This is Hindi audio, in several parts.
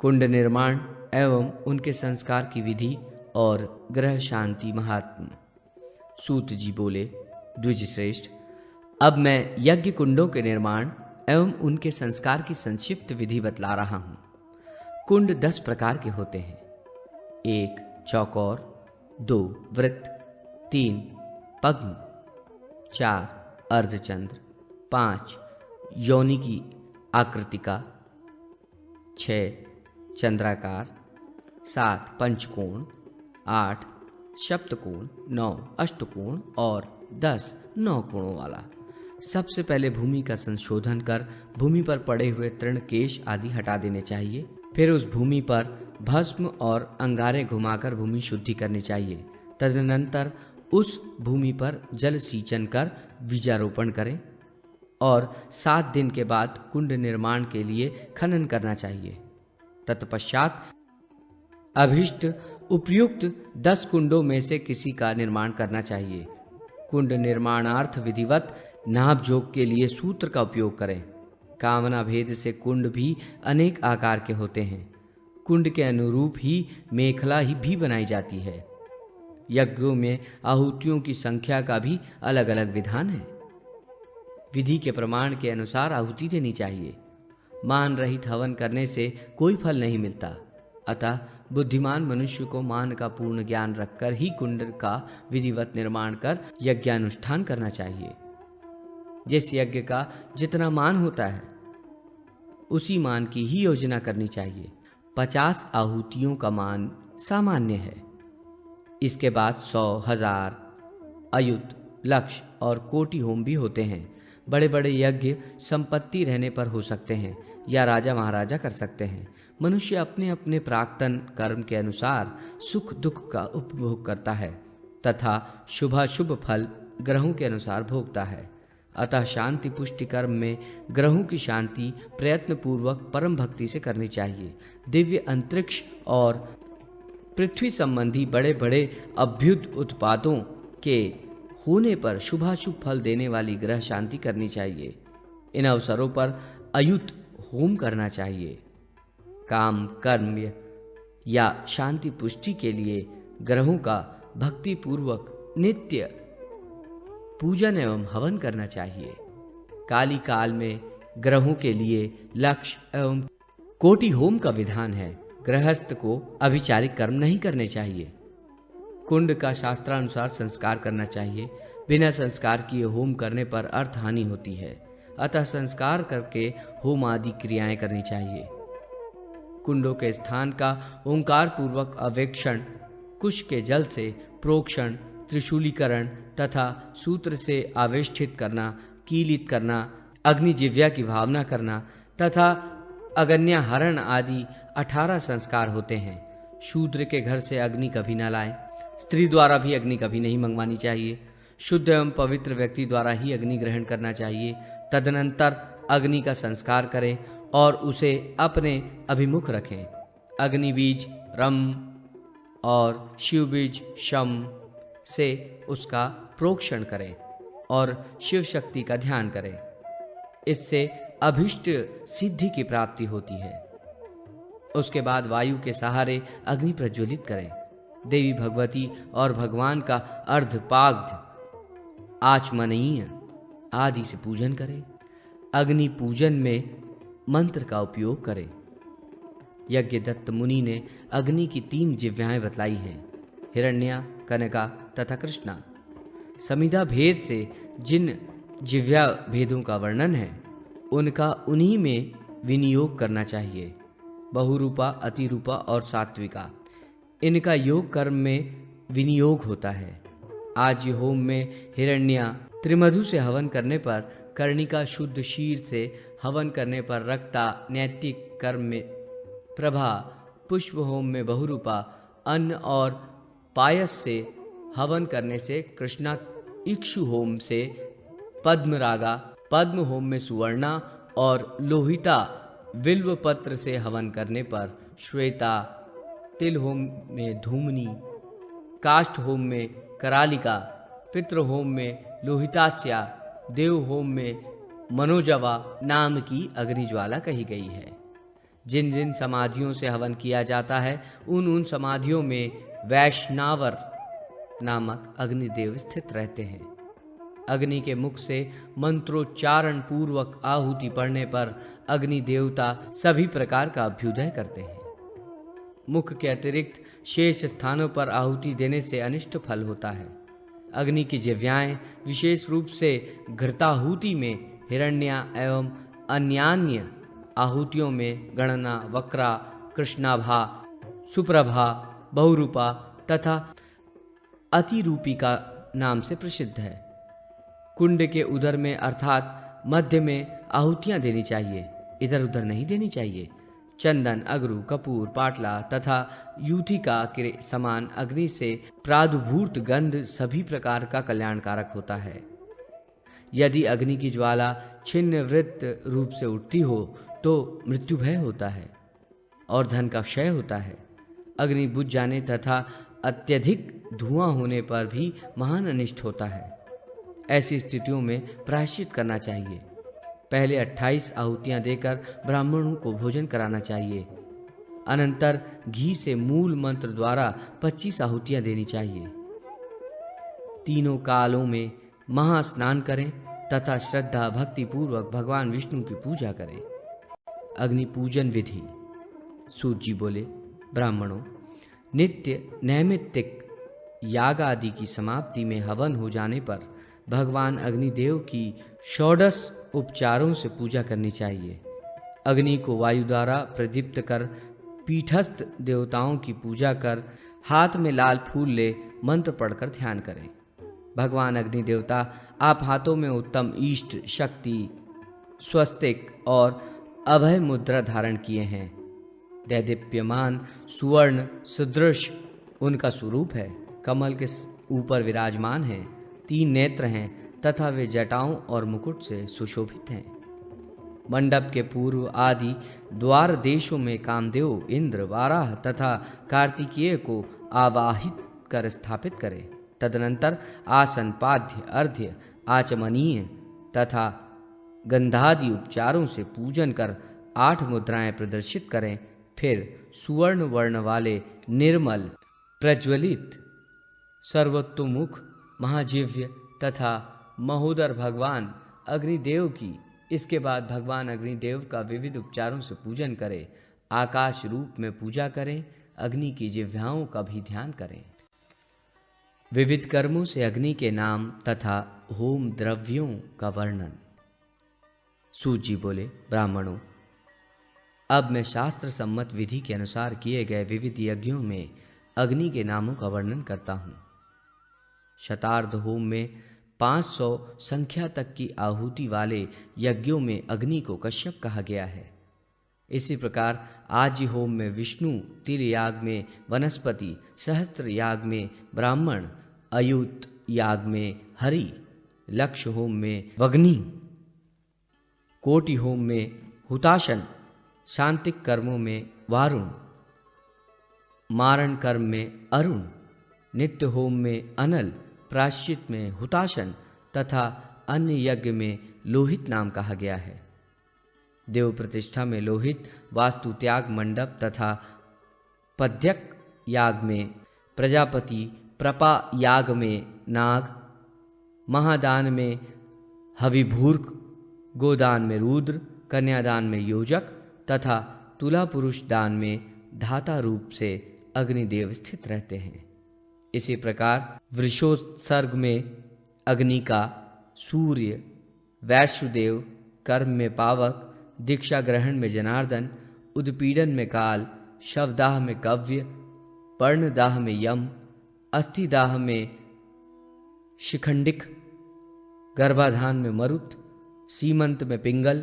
कुंड निर्माण एवं उनके संस्कार की विधि और ग्रह शांति महात्म। सूत जी बोले, द्विजश्रेष्ठ, अब मैं यज्ञ कुंडों के निर्माण एवं उनके संस्कार की संक्षिप्त विधि बतला रहा हूं। कुंड 10 प्रकार के होते हैं। 1 चौकोर, 2 वृत्त, 3 पद्म, 4 अर्धचंद्र, 5 योनि की आकृति का, 6 चंद्राकार, 7 पंचकोण, 8 सप्तकोण, 9 अष्टकोण और 10 9 कोणों वाला। सबसे पहले भूमि का संशोधन कर भूमि पर पड़े हुए तृणकेश आदि हटा देने चाहिए। फिर उस भूमि पर भस्म और अंगारे घुमाकर भूमि शुद्धि करनी चाहिए। तदनंतर उस भूमि पर जल सिंचन कर बीजारोपण करें और 7 दिन के बाद कुंड निर्माण के लिए खनन करना चाहिए। तत्पश्चात अभिष्ट उपयुक्त 10 कुंडों में से किसी का निर्माण करना चाहिए। कुंड निर्माणार्थ विधिवत नाप जोक के लिए सूत्र का उपयोग करें। कामना भेद से कुंड भी अनेक आकार के होते हैं। कुंड के अनुरूप ही मेखला ही भी बनाई जाती है। यज्ञों में आहुतियों की संख्या का भी अलग अलग विधान है। विधि के प्रमाण के अनुसार आहुति देनी चाहिए। मान रहित हवन करने से कोई फल नहीं मिलता। अतः बुद्धिमान मनुष्य को मान का पूर्ण ज्ञान रखकर ही कुंड का विधिवत निर्माण कर यज्ञानुष्ठान करना चाहिए। जिस यज्ञ का जितना मान होता है उसी मान की ही योजना करनी चाहिए। 50 आहुतियों का मान सामान्य है। इसके बाद 100, 1000, अयुत, लक्ष और कोटि होम भी होते हैं। बड़े बड़े यज्ञ संपत्ति रहने पर हो सकते हैं या राजा महाराजा कर सकते हैं। मनुष्य अपने अपने प्राक्तन कर्म के अनुसार सुख दुख का उपभोग करता है तथा शुभाशुभ फल ग्रहों के अनुसार भोगता है। अतः शांति पुष्टि कर्म में ग्रहों की शांति प्रयत्न पूर्वक परम भक्ति से करनी चाहिए। दिव्य अंतरिक्ष और पृथ्वी संबंधी बड़े बड़े अभ्युत उत्पादों के होने पर शुभाशुभ फल देने वाली ग्रह शांति करनी चाहिए। इन अवसरों पर अयुत होम करना चाहिए। काम कर्म या शांति पुष्टि के लिए ग्रहों का भक्ति पूर्वक नित्य पूजन एवं हवन करना चाहिए। काली काल में ग्रहों के लिए लक्ष्य एवं कोटि होम का विधान है। गृहस्थ को अभिचारिक कर्म नहीं करने चाहिए। कुंड का शास्त्रानुसार संस्कार करना चाहिए। बिना संस्कार किए होम करने पर अर्थ हानि होती है। अतः संस्कार करके होम आदि क्रियाएं करनी चाहिए। कुंडों के स्थान का ओंकार पूर्वक अवेक्षण, कुश के जल से प्रोक्षण, त्रिशूलीकरण तथा सूत्र से आवेष्टित करना, कीलित करना, अग्निजिव्या की भावना करना तथा अग्न्याहरण आदि 18 संस्कार होते हैं। शूद्र के घर से अग्नि कभी न लाएं। स्त्री द्वारा भी अग्नि कभी नहीं मंगवानी चाहिए। शुद्ध एवं पवित्र व्यक्ति द्वारा ही अग्नि ग्रहण करना चाहिए। तदनंतर अग्नि का संस्कार करें और उसे अपने अभिमुख रखें। अग्नि बीज रम और शिव बीज शम से उसका प्रोक्षण करें और शिव शक्ति का ध्यान करें। इससे अभिष्ट सिद्धि की प्राप्ति होती है। उसके बाद वायु के सहारे अग्नि प्रज्वलित करें। देवी भगवती और भगवान का अर्धपाग्ध, आचमनीय आदि से पूजन करें। अग्नि पूजन में मंत्र का उपयोग करें। यज्ञदत्त मुनि ने अग्नि की 3 जिह्वाएं बतलाई हैं, हिरण्या, कनका तथा कृष्णा। समिधा भेद से जिन जिह्वा भेदों का वर्णन है उनका उन्हीं में विनियोग करना चाहिए। बहुरूपा, अतिरूपा और सात्विका, इनका योग कर्म में विनियोग होता है। आज होम में हिरण्या, त्रिमधु से हवन करने पर, कर्णिका शुद्ध क्षीर से हवन करने पर, रक्ता नैतिक कर्म में प्रभा, पुष्प होम में बहुरूपा, अन्न और पायस से हवन करने से कृष्णा, इक्षु होम से पद्मरागा, पद्म होम में सुवर्णा और लोहिता, बिल्व पत्र से हवन करने पर श्वेता, तिल होम में धूमनी, काष्ठ होम में करालिका, पितृ होम में लोहितास्या, देव होम में मनोजवा नाम की अग्निज्वाला कही गई है। जिन जिन समाधियों से हवन किया जाता है उन समाधियों में वैष्णावर नामक अग्निदेव स्थित रहते हैं। अग्नि के मुख से मंत्रोच्चारण पूर्वक आहुति पड़ने पर अग्नि देवता सभी प्रकार का अभ्युदय करते हैं। मुख के अतिरिक्त शेष स्थानों पर आहुति देने से अनिष्ट फल होता है। अग्नि की जिह्वाएं विशेष रूप से घृताहुति में हिरण्या एवं अन्यान्य आहुतियों में गणना, वक्रा, कृष्णाभा, सुप्रभा, बहुरूपा तथा अतिरूपिका नाम से प्रसिद्ध है। कुंड के उदर में अर्थात मध्य में आहुतियां देनी चाहिए, इधर उधर नहीं देनी चाहिए। चंदन, अगरू, कपूर, पाटला तथा यूथिका के समान अग्नि से प्रादुर्भूत गंध सभी प्रकार का कल्याणकारक होता है। यदि अग्नि की ज्वाला छिन्न वृत्त रूप से उठती हो तो मृत्यु भय होता है और धन का क्षय होता है। अग्नि बुझ जाने तथा अत्यधिक धुआं होने पर भी महान अनिष्ट होता है। ऐसी स्थितियों में प्रायश्चित करना चाहिए। पहले 28 आहुतियां देकर ब्राह्मणों को भोजन कराना चाहिए। अनंतर घी से मूल मंत्र द्वारा 25 आहुतियां देनी चाहिए। तीनों कालों में महास्नान करें तथा श्रद्धा भक्ति पूर्वक भगवान विष्णु की पूजा करें। अग्नि पूजन विधि। सूत जी बोले, ब्राह्मणों, नित्य नैमित्तिक याग आदि की समाप्ति में हवन हो जाने पर भगवान अग्निदेव की षोडश उपचारों से पूजा करनी चाहिए। अग्नि को वायु द्वारा प्रदीप्त कर पीठस्थ देवताओं की पूजा कर हाथ में लाल फूल ले मंत्र पढ़कर ध्यान करें। भगवान अग्नि देवता आप हाथों में उत्तम इष्ट शक्ति, स्वस्तिक और अभय मुद्रा धारण किए हैं। दैदीप्यमान सुवर्ण सदृश उनका स्वरूप है। कमल के ऊपर विराजमान हैं, 3 नेत्र हैं तथा वे जटाओं और मुकुट से सुशोभित हैं। मंडप के पूर्व आदि द्वार देशों में कामदेव, इंद्र, वाराह तथा कार्तिकेय को आवाहित कर स्थापित करें। तदनंतर आसन, पाद्य, अर्घ्य, आचमनीय तथा गंधादि उपचारों से पूजन कर 8 मुद्राएं प्रदर्शित करें। फिर सुवर्ण वर्ण वाले निर्मल, प्रज्वलित, सर्वतोमुख, महाजिव्य तथा महोदर भगवान अग्निदेव की, इसके बाद भगवान अग्निदेव का विविध उपचारों से पूजन करें। आकाश रूप में पूजा करें। अग्नि की जिह्वाओं का भी ध्यान करें। विविध कर्मों से अग्नि के नाम तथा होम द्रव्यों का वर्णन। सूत जी बोले, ब्राह्मणों, अब मैं शास्त्र सम्मत विधि के अनुसार किए गए विविध यज्ञों में अग्नि के नामों का वर्णन करता हूँ। शतार्ध होम में 500 संख्या तक की आहुति वाले यज्ञों में अग्नि को कश्यप कहा गया है। इसी प्रकार आज्य होम में विष्णु, तिल याग में वनस्पति, सहस्त्र याग में ब्राह्मण, अयुत याग में हरि, लक्ष होम में वग्नि, कोटि होम में हुताशन, शांतिक कर्मों में वारुण, मारण कर्म में अरुण, नित्य होम में अनल, प्रायश्चित में हुताशन तथा अन्य यज्ञ में लोहित नाम कहा गया है। देव प्रतिष्ठा में लोहित, वास्तु त्याग मंडप तथा पद्यक याग में प्रजापति, प्रपा याग में नाग, महादान में हविभूर्क, गोदान में रुद्र, कन्यादान में योजक तथा तुला पुरुष दान में धाता रूप से अग्निदेव स्थित रहते हैं। इसी प्रकार वृषोत्सर्ग में अग्नि का सूर्य, वैश्वदेव, कर्म में पावक, दीक्षा ग्रहण में जनार्दन, उद्पीड़न में काल, शवदाह में कव्य, पर्णदाह में यम, अस्थिदाह में शिखंडिक, गर्भाधान में मरुत, सीमंत में पिंगल,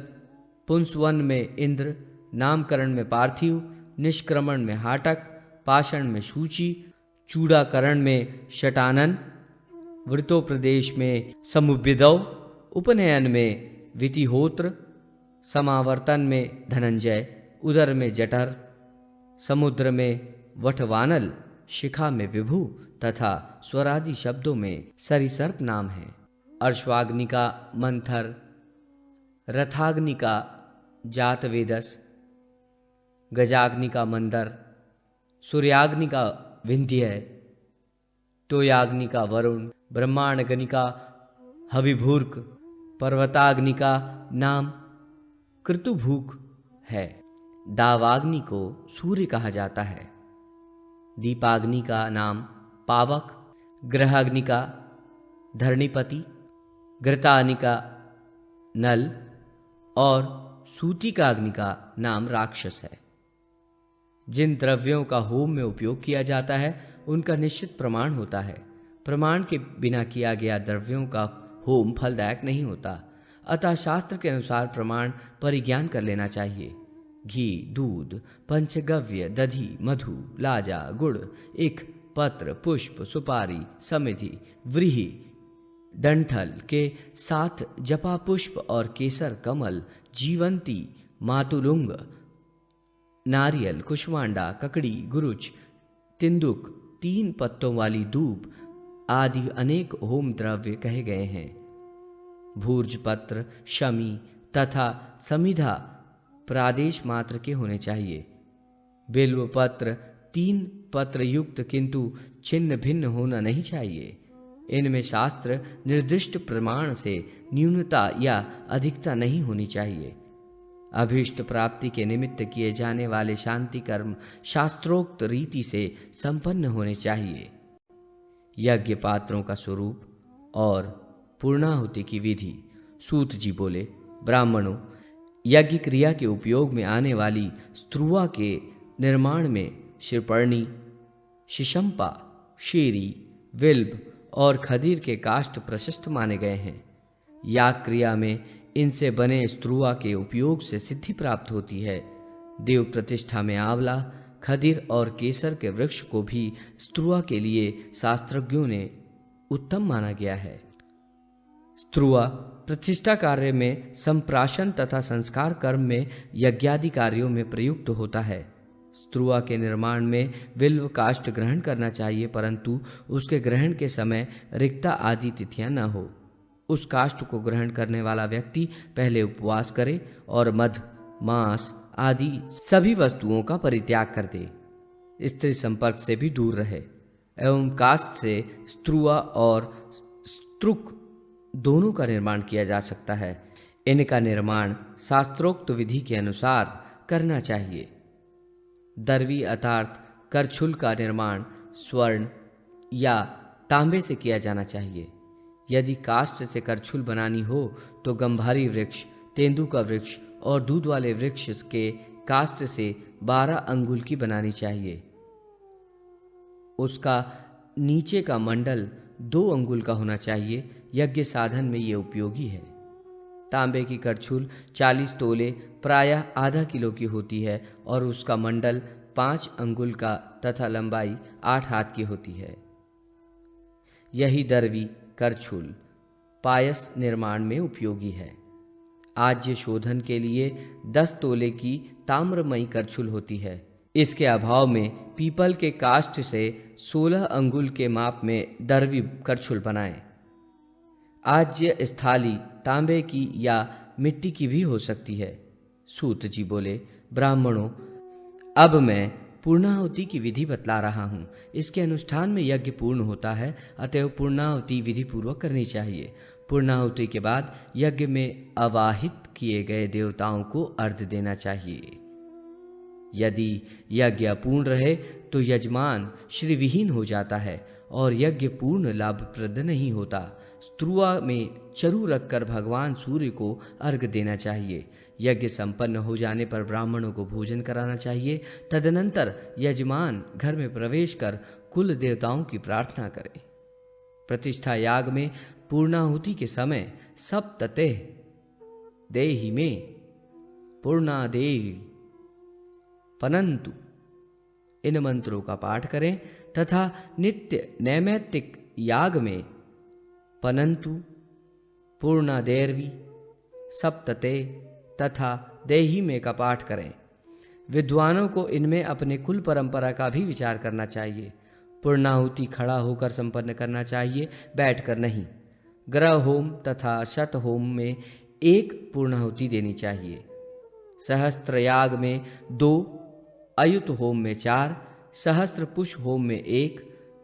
पुंसवन में इंद्र, नामकरण में पार्थिव, निष्क्रमण में हाटक, पाषण में सूची, चूड़ाकरण में शटानन, वृतोप्रदेश में समुद्यदौ, उपनयन में वितिहोत्र, समावर्तन में धनंजय, उदर में जठर, समुद्र में वटवानल, शिखा में विभु तथा स्वरादि शब्दों में सरिसर्प नाम है। अर्श्वाग्नि का मंथर, रथाग्नि का जातवेदस, गजाग्नि का मंदर, सूर्याग्नि का विंध्य, तोयाग्नि का वरुण, ब्रह्मांडग्नि का हविभूर्क, पर्वताग्नि का नाम कृतुभूक है। दावाग्नि को सूर्य कहा जाता है। दीपाग्नि का नाम पावक, ग्रहाग्नि का धरणीपति, घृताग्नि का नल और सूतिकाग्नि का नाम राक्षस है। जिन द्रव्यों का होम में उपयोग किया जाता है उनका निश्चित प्रमाण होता है। प्रमाण के बिना किया गया द्रव्यों का होम फलदायक नहीं होता। अतः शास्त्र के अनुसार प्रमाण परिज्ञान कर लेना चाहिए। घी, दूध, पंचगव्य, दधि, मधु, लाजा, गुड़, इख, पत्र, पुष्प, सुपारी, समिधि, व्रीहि, डंठल के साथ जपा पुष्प और केसर, कमल, जीवंती, मातुलुंग, नारियल, कुष्मांडा, ककड़ी, गुरुच, तिंदुक, 3 पत्तों वाली धूप आदि अनेक होम द्रव्य कहे गए हैं। भूर्ज पत्र, शमी तथा समिधा प्रादेश मात्र के होने चाहिए। बिल्व पत्र 3 पत्र युक्त किंतु छिन्न भिन्न होना नहीं चाहिए। इनमें शास्त्र निर्दिष्ट प्रमाण से न्यूनता या अधिकता नहीं होनी चाहिए। अभीष्ट प्राप्ति के निमित्त किए जाने वाले शांति कर्म शास्त्रोक्त रीति से संपन्न होने चाहिए। यज्ञ पात्रों का स्वरूप और पूर्णाहुति की विधि। सूत जी बोले, ब्राह्मणों, यज्ञ क्रिया के उपयोग में आने वाली स्त्रुआ के निर्माण में शिरपर्णी, शिशंपा, शेरी, विल्ब और खदीर के काष्ठ प्रशस्त माने गए हैं। याग क्रिया में इनसे बने स्त्रुआ के उपयोग से सिद्धि प्राप्त होती है। देव प्रतिष्ठा में आंवला, खदीर और केसर के वृक्ष को भी स्त्रुआ के लिए शास्त्रज्ञों ने उत्तम माना गया है। स्त्रुआ प्रतिष्ठा कार्य में, संप्राशन तथा संस्कार कर्म में, यज्ञादि कार्यों में प्रयुक्त होता है। स्त्रुआ के निर्माण में विल्व काष्ठ ग्रहण करना चाहिए, परंतु उसके ग्रहण के समय रिक्ता आदि तिथियां न हो। उस काष्ठ को ग्रहण करने वाला व्यक्ति पहले उपवास करे और मध, मांस आदि सभी वस्तुओं का परित्याग कर दे। स्त्री संपर्क से भी दूर रहे एवं काष्ठ से स्त्रुआ और स्त्रुक दोनों का निर्माण किया जा सकता है। इनका निर्माण शास्त्रोक्त विधि के अनुसार करना चाहिए। दरवी अर्थात करछुल का निर्माण स्वर्ण या तांबे से किया जाना चाहिए। यदि काष्ठ से करछुल बनानी हो तो गंभारी वृक्ष, तेंदु का वृक्ष और दूध वाले वृक्ष के काष्ठ से 12 अंगुल की बनानी चाहिए। उसका नीचे का मंडल 2 अंगुल का होना चाहिए। यज्ञ साधन में ये उपयोगी है। तांबे की करछुल 40 तोले प्रायः आधा किलो की होती है और उसका मंडल 5 अंगुल का तथा लंबाई 8 हाथ की होती है। यही दरवी करछुल पायस निर्माण में उपयोगी है। आज्य शोधन के लिए 10 तोले की ताम्रमयी करछुल होती है। इसके अभाव में पीपल के काष्ठ से 16 अंगुल के माप में दरवी करछुल बनाएं। आज्य स्थाली तांबे की या मिट्टी की भी हो सकती है। सूत जी बोले, ब्राह्मणों, अब मैं पूर्णाहुति की विधि बतला रहा हूँ। इसके अनुष्ठान में यज्ञ पूर्ण होता है, अतएव पूर्णाहुति विधि पूर्वक करनी चाहिए। पूर्णाहुति के बाद यज्ञ में अवाहित किए गए देवताओं को अर्घ्य देना चाहिए। यदि यज्ञ अपूर्ण रहे तो यजमान श्रीविहीन हो जाता है और यज्ञ पूर्ण लाभप्रद नहीं होता। स्त्रुआ में चरु रखकर भगवान सूर्य को अर्घ्य देना चाहिए। यज्ञ संपन्न हो जाने पर ब्राह्मणों को भोजन कराना चाहिए। तदनंतर यजमान घर में प्रवेश कर कुल देवताओं की प्रार्थना करे। प्रतिष्ठा याग में पूर्णाहुति के समय सप्ततेः देहि मे पूर्णादेहि पनंतु इन मंत्रों का पाठ करें तथा नित्य नैमित्तिक याग में पनंतु, पूर्णादेर्वी, सप्तते तथा देहि में का पाठ करें। विद्वानों को इनमें अपने कुल परंपरा का भी विचार करना चाहिए। पूर्णाहुति खड़ा होकर संपन्न करना चाहिए, बैठकर नहीं। ग्रह होम तथा शत होम में 1 पूर्णाहुति देनी चाहिए। सहस्त्र याग में 2 अयुत होम में 4, सहस्त्र पुष होम में 1,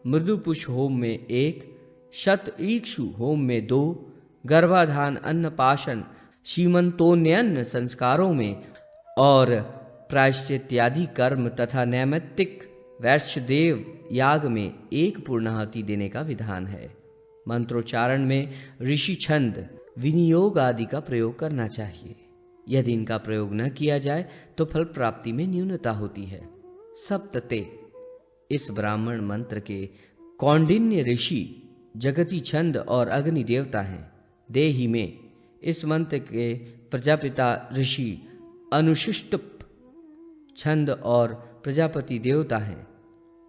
मृदु पुष होम में 1, शत ईक्षु होम में 2, गर्भाधान अन्नपाशन सीमंतोन्नयन संस्कारों में और प्रायश्चित्यादि कर्म तथा नैमित्तिक वैश्यदेव याग में 1 पूर्णाहुति देने का विधान है। मंत्रोच्चारण में ऋषि छंद, विनियोग आदि का प्रयोग करना चाहिए। यदि इनका प्रयोग न किया जाए तो फल प्राप्ति में न्यूनता होती है। सप्तते, इस ब्राह्मण मंत्र के कौंडिन्य ऋषि जगती छंद और अग्नि देवता हैं। देही में इस मंत्र के प्रजापिता ऋषि अनुशिष्टुप छंद और प्रजापति देवता हैं।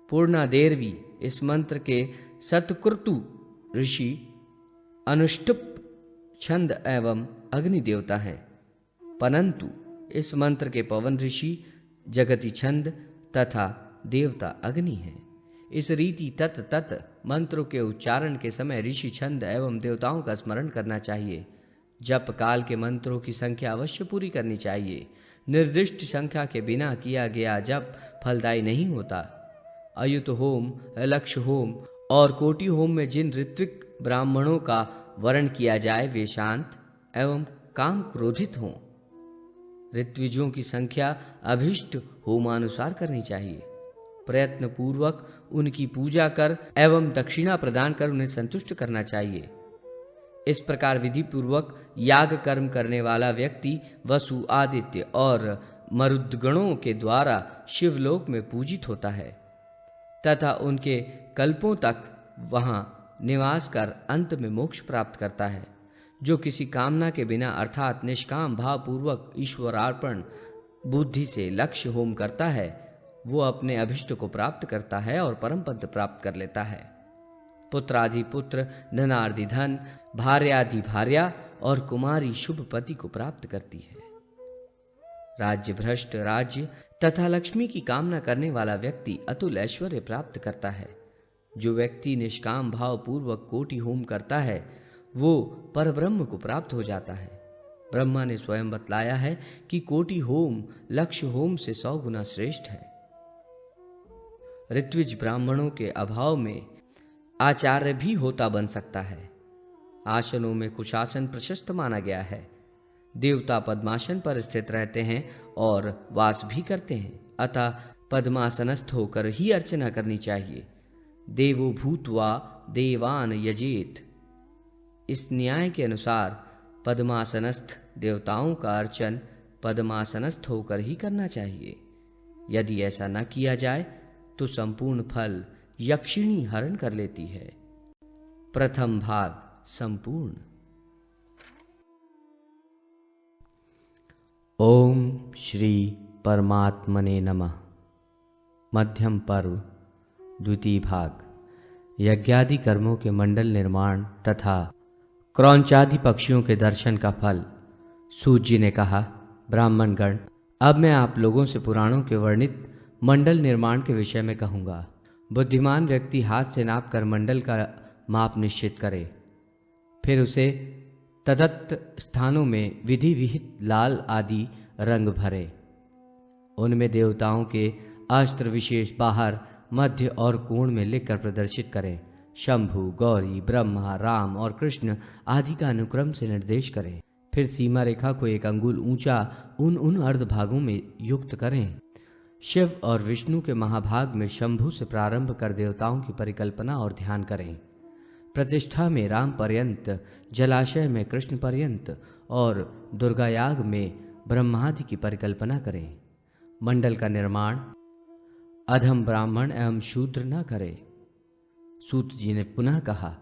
पूर्णादेरवी इस मंत्र के सतकृतु ऋषि अनुष्टुप छंद एवं अग्नि देवता हैं। परंतु इस मंत्र के पवन ऋषि जगती छंद तथा देवता अग्नि हैं। इस रीति तत् मंत्रों के उच्चारण के समय ऋषि छंद एवं देवताओं का स्मरण करना चाहिए। जप काल के मंत्रों की संख्या अवश्य पूरी करनी चाहिए। निर्दिष्ट संख्या के बिना किया गया जप फलदायी नहीं होता। अयुत होम, लक्ष्य होम और कोटि होम में जिन ऋत्विक ब्राह्मणों का वर्ण किया जाए वे शांत एवं काम क्रोधित हों। ऋत्विजों की संख्या अभिष्ट होमानुसार करनी चाहिए। प्रयत्न पूर्वक उनकी पूजा कर एवं दक्षिणा प्रदान कर उन्हें संतुष्ट करना चाहिए। इस प्रकार विधि पूर्वक याग कर्म करने वाला व्यक्ति वसु, आदित्य और मरुद्गणों के द्वारा शिवलोक में पूजित होता है तथा उनके कल्पों तक वहां निवास कर अंत में मोक्ष प्राप्त करता है। जो किसी कामना के बिना अर्थात निष्काम भाव पूर्वक ईश्वरार्पण बुद्धि से लक्ष्य होम करता है वो अपने अभिष्ट को प्राप्त करता है और परम पद प्राप्त कर लेता है। पुत्रादि पुत्र, धनादि धन, भार्यादि भार्या और कुमारी शुभ पति को प्राप्त करती है। राज्य भ्रष्ट राज्य तथा लक्ष्मी की कामना करने वाला व्यक्ति अतुल ऐश्वर्य प्राप्त करता है। जो व्यक्ति निष्काम भाव पूर्वक कोटि होम करता है वो परब्रह्म को प्राप्त हो जाता है। ब्रह्मा ने स्वयं बतलाया है कि कोटि होम लक्ष्य होम से 100 गुना श्रेष्ठ है। ऋत्विज ब्राह्मणों के अभाव में आचार्य भी होता बन सकता है। आसनों में कुशासन प्रशस्त माना गया है। देवता पद्मासन पर स्थित रहते हैं और वास भी करते हैं, अतः पद्मासनस्थ होकर ही अर्चना करनी चाहिए। देवो भूत्वा देवान यजेत, इस न्याय के अनुसार पद्मासनस्थ देवताओं का अर्चन पद्मासनस्थ होकर ही करना चाहिए। यदि ऐसा न किया जाए तो संपूर्ण फल यक्षिणी हरण कर लेती है। प्रथम भाग संपूर्ण। ओम श्री परमात्मने नमः। मध्यम पर्व, द्वितीय भाग। यज्ञादि कर्मों के मंडल निर्माण तथा क्रौंचादि पक्षियों के दर्शन का फल। सूत जी ने कहा, ब्राह्मणगण, अब मैं आप लोगों से पुराणों के वर्णित मंडल निर्माण के विषय में कहूंगा। बुद्धिमान व्यक्ति हाथ से नाप कर मंडल का माप निश्चित करे, फिर उसे तदत्त स्थानों में विधि विहित लाल आदि रंग भरे। उनमें देवताओं के अस्त्र विशेष बाहर, मध्य और कोण में लिखकर प्रदर्शित करें। शंभु, गौरी, ब्रह्मा, राम और कृष्ण आदि का अनुक्रम से निर्देश करें। फिर सीमा रेखा को 1 अंगुल ऊंचा उन अर्ध भागों में युक्त करें। शिव और विष्णु के महाभाग में शंभु से प्रारंभ कर देवताओं की परिकल्पना और ध्यान करें। प्रतिष्ठा में राम पर्यंत, जलाशय में कृष्ण पर्यंत और दुर्गायाग में ब्रह्मादि की परिकल्पना करें। मंडल का निर्माण अधम ब्राह्मण एवं शूद्र न करे। सूत जी ने पुनः कहा,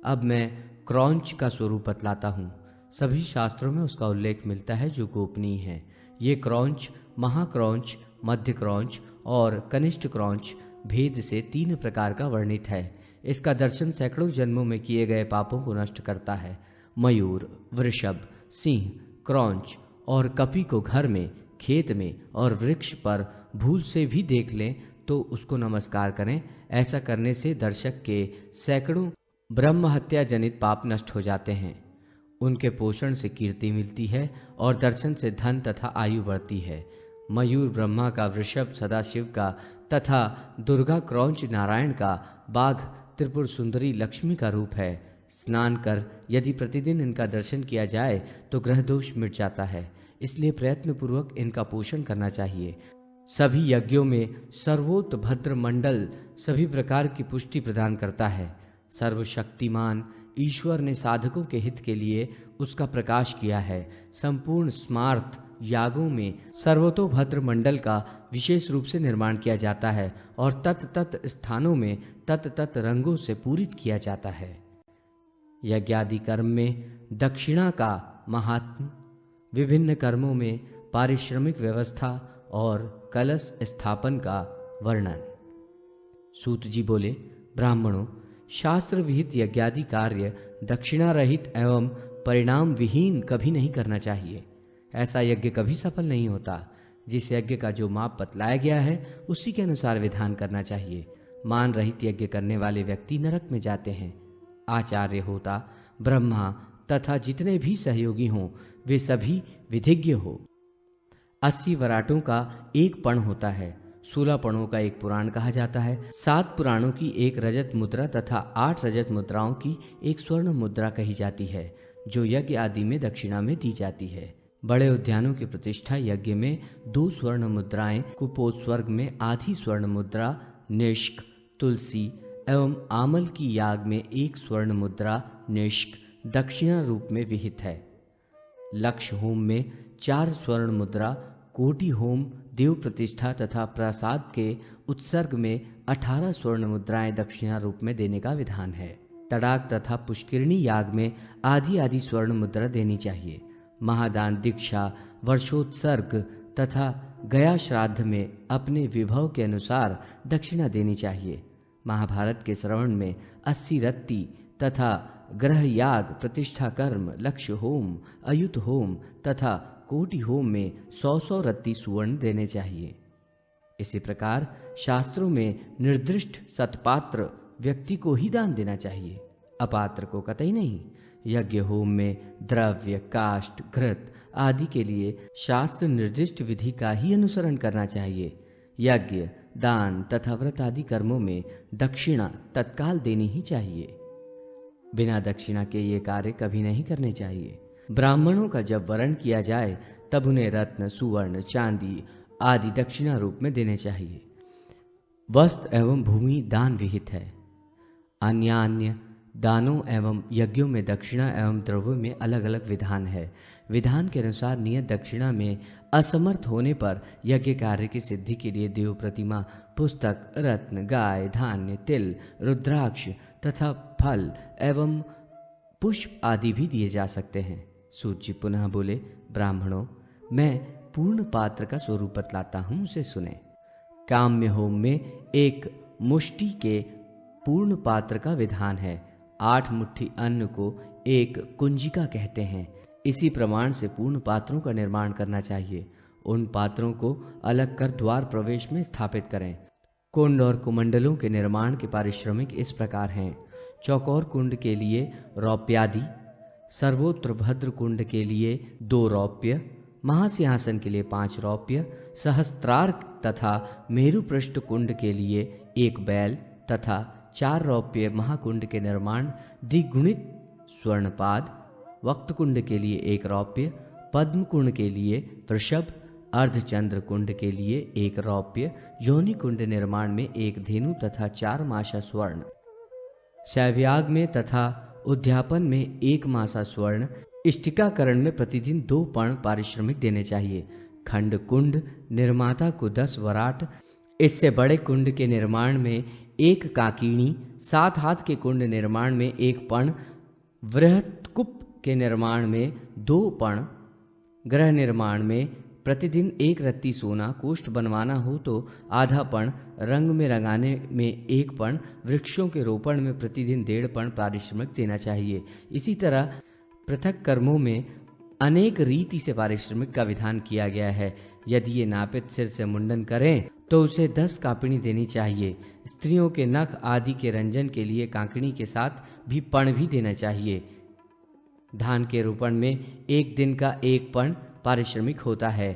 अब मैं क्रौंच का स्वरूप बतलाता हूँ। सभी शास्त्रों में उसका उल्लेख मिलता है जो गोपनीय है। ये क्रौंच महाक्रौंच, मध्य क्रौंच और कनिष्ठ क्रौंच भेद से 3 प्रकार का वर्णित है। इसका दर्शन सैकड़ों जन्मों में किए गए पापों को नष्ट करता है। मयूर, वृषभ, सिंह, क्रौंच और कपि को घर में, खेत में और वृक्ष पर भूल से भी देख लें तो उसको नमस्कार करें। ऐसा करने से दर्शक के सैकड़ों ब्रह्म हत्या जनित पाप नष्ट हो जाते हैं। उनके पोषण से कीर्ति मिलती है और दर्शन से धन तथा आयु बढ़ती है। मयूर ब्रह्मा का, वृषभ सदाशिव का तथा दुर्गा क्रौंच नारायण का, बाघ त्रिपुर सुंदरी लक्ष्मी का रूप है। स्नान कर यदि प्रतिदिन इनका दर्शन किया जाए तो ग्रह दोष मिट जाता है, इसलिए प्रयत्नपूर्वक इनका पोषण करना चाहिए। सभी यज्ञों में सर्वोत्भद्र मंडल सभी प्रकार की पुष्टि प्रदान करता है। सर्वशक्तिमान ईश्वर ने साधकों के हित के लिए उसका प्रकाश किया है। संपूर्ण स्मार्त यागों में सर्वतोभद्र मंडल का विशेष रूप से निर्माण किया जाता है और तत् स्थानों में तत् रंगों से पूरित किया जाता है। यज्ञादि कर्म में दक्षिणा का महात्म, विभिन्न कर्मों में पारिश्रमिक व्यवस्था और कलश स्थापन का वर्णन। सूत जी बोले, ब्राह्मणों, शास्त्र विहित यज्ञादि कार्य दक्षिणा रहित एवं परिणाम विहीन कभी नहीं करना चाहिए। ऐसा यज्ञ कभी सफल नहीं होता। जिस यज्ञ का जो माप बतलाया गया है उसी के अनुसार विधान करना चाहिए। मान रहित यज्ञ करने वाले व्यक्ति नरक में जाते हैं। आचार्य होता, ब्रह्मा तथा जितने भी सहयोगी हों वे सभी विधिज्ञ हो। 80 वराटों का एक पण होता है। 16 पणों का एक पुराण कहा जाता है। 7 पुराणों की एक रजत मुद्रा तथा 8 रजत मुद्राओं की एक स्वर्ण मुद्रा कही जाती है, जो यज्ञ आदि में दक्षिणा में दी जाती है। बड़े उद्यानों की प्रतिष्ठा यज्ञ में 2 स्वर्ण मुद्राएं, कुपोत्सर्ग में आधी स्वर्ण मुद्रा, निष्क, तुलसी एवं आमल की याग में 1 स्वर्ण मुद्रा निष्क दक्षिणा रूप में विहित है। लक्ष्य होम में 4 स्वर्ण मुद्रा, कोटि होम, देव प्रतिष्ठा तथा प्रसाद के उत्सर्ग में 18 स्वर्ण मुद्राएं दक्षिणा रूप में देने का विधान है। तड़ाक तथा पुष्करिणी याग में आधी आधी स्वर्ण मुद्रा देनी चाहिए। महादान, दीक्षा, वर्षोत्सर्ग तथा गया श्राद्ध में अपने विभव के अनुसार दक्षिणा देनी चाहिए। महाभारत के श्रवण में 80 रत्ती तथा ग्रह याग, प्रतिष्ठा कर्म, लक्ष्य होम, अयुत होम तथा कोटि होम में 100 रत्ती सुवर्ण देने चाहिए। इसी प्रकार शास्त्रों में निर्दिष्ट सत्पात्र व्यक्ति को ही दान देना चाहिए, अपात्र को कतई नहीं। यज्ञ होम में द्रव्य, काष्ठ, घृत आदि के लिए शास्त्र निर्दिष्ट विधि का ही अनुसरण करना चाहिए। यज्ञ, दान तथा व्रत आदि कर्मों में दक्षिणा तत्काल देनी ही चाहिए। बिना दक्षिणा के ये कार्य कभी नहीं करने चाहिए। ब्राह्मणों का जब वरण किया जाए तब उन्हें रत्न, सुवर्ण, चांदी आदि दक्षिणा रूप में देने चाहिए। वस्त्र एवं भूमि दान विहित है। अन्य दानों एवं यज्ञों में दक्षिणा एवं द्रव्यों में अलग अलग विधान है। विधान के अनुसार नियत दक्षिणा में असमर्थ होने पर यज्ञ कार्य की सिद्धि के लिए देव प्रतिमा, पुस्तक, रत्न, गाय, धान्य, तिल, रुद्राक्ष तथा फल एवं पुष्प आदि भी दिए जा सकते हैं। सूत जी पुनः बोले, ब्राह्मणों, मैं पूर्ण पात्र का स्वरूप बतलाता हूं, उसे सुने। काम्य होम में 1 मुष्टि के पूर्ण पात्र का विधान है। 8 मुट्ठी अन्न को 1 कुंजिका कहते हैं। इसी प्रमाण से पूर्ण पात्रों का निर्माण करना चाहिए। उन पात्रों को अलग कर द्वार प्रवेश में स्थापित करें। कुंड और कुमंडलों के निर्माण के पारिश्रमिक इस प्रकार हैं। चौकोर कुंड के लिए रौप्यादि, सर्वोत्र भद्र कुंड के लिए 2 रौप्य, महासिंहासन के लिए 5 रौप्य, सहस्त्रार्क तथा मेरु पृष्ठ कुंड के लिए 1 बैल तथा 4 रौप्य, महाकुंड के निर्माण द्विगुणित स्वर्णपाद, वक्त कुंड के लिए 1 रौप्य, पद्म कुंड के लिए वृषभ, अर्धचंद्र कुंड के लिए 1 रौप्य, योनि कुंड निर्माण में 1 धेनु तथा 4 मासा स्वर्ण, शैव्याग में तथा उद्यापन में 1 मासा स्वर्ण, इष्टिकाकरण में प्रतिदिन 2 पण पारिश्रमिक देने चाहिए। खंड कुंड निर्माता को 10 वराट, इससे बड़े कुंड के निर्माण में 1 काकीणी, 7 हाथ के कुंड निर्माण में 1 पण, वृहत्कुप के निर्माण में 2 पण, ग्रह निर्माण में प्रतिदिन 1 रत्ती सोना, कोष्ठ बनवाना हो तो आधा पण, रंग में रंगाने में 1 पण, वृक्षों के रोपण में प्रतिदिन 1.5 पण पारिश्रमिक देना चाहिए। इसी तरह पृथक कर्मों में अनेक रीति से पारिश्रमिक का विधान किया गया है। यदि ये नापित सिर से मुंडन करें तो उसे 10 कांकणी देनी चाहिए। स्त्रियों के नख आदि के रंजन के लिए कांकणी के साथ भी पण भी देना चाहिए। धान के रोपण में 1 दिन का 1 पण पारिश्रमिक होता है।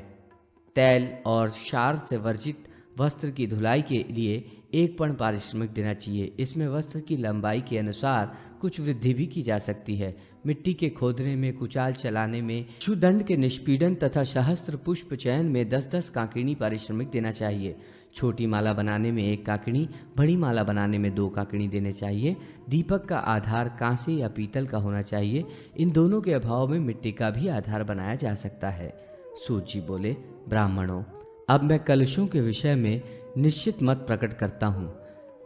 तैल और क्षार से वर्जित वस्त्र की धुलाई के लिए 1 पर्ण पारिश्रमिक देना चाहिए। इसमें वस्त्र की लंबाई के अनुसार कुछ वृद्धि भी की जा सकती है। मिट्टी के खोदने में, कुचाल चलाने में, शुदंड के निष्पीडन तथा सहस्त्र पुष्प चयन में 10-10 काकिणी पारिश्रमिक देना चाहिए। छोटी माला बनाने में 1 काकिणी, बड़ी माला बनाने में 2 काकिणी देने चाहिए। दीपक का आधार कांसे या पीतल का होना चाहिए। इन दोनों के अभाव में मिट्टी का भी आधार बनाया जा सकता है। सूत जी बोले, ब्राह्मणों, अब मैं कलशों के विषय में निश्चित मत प्रकट करता हूँ,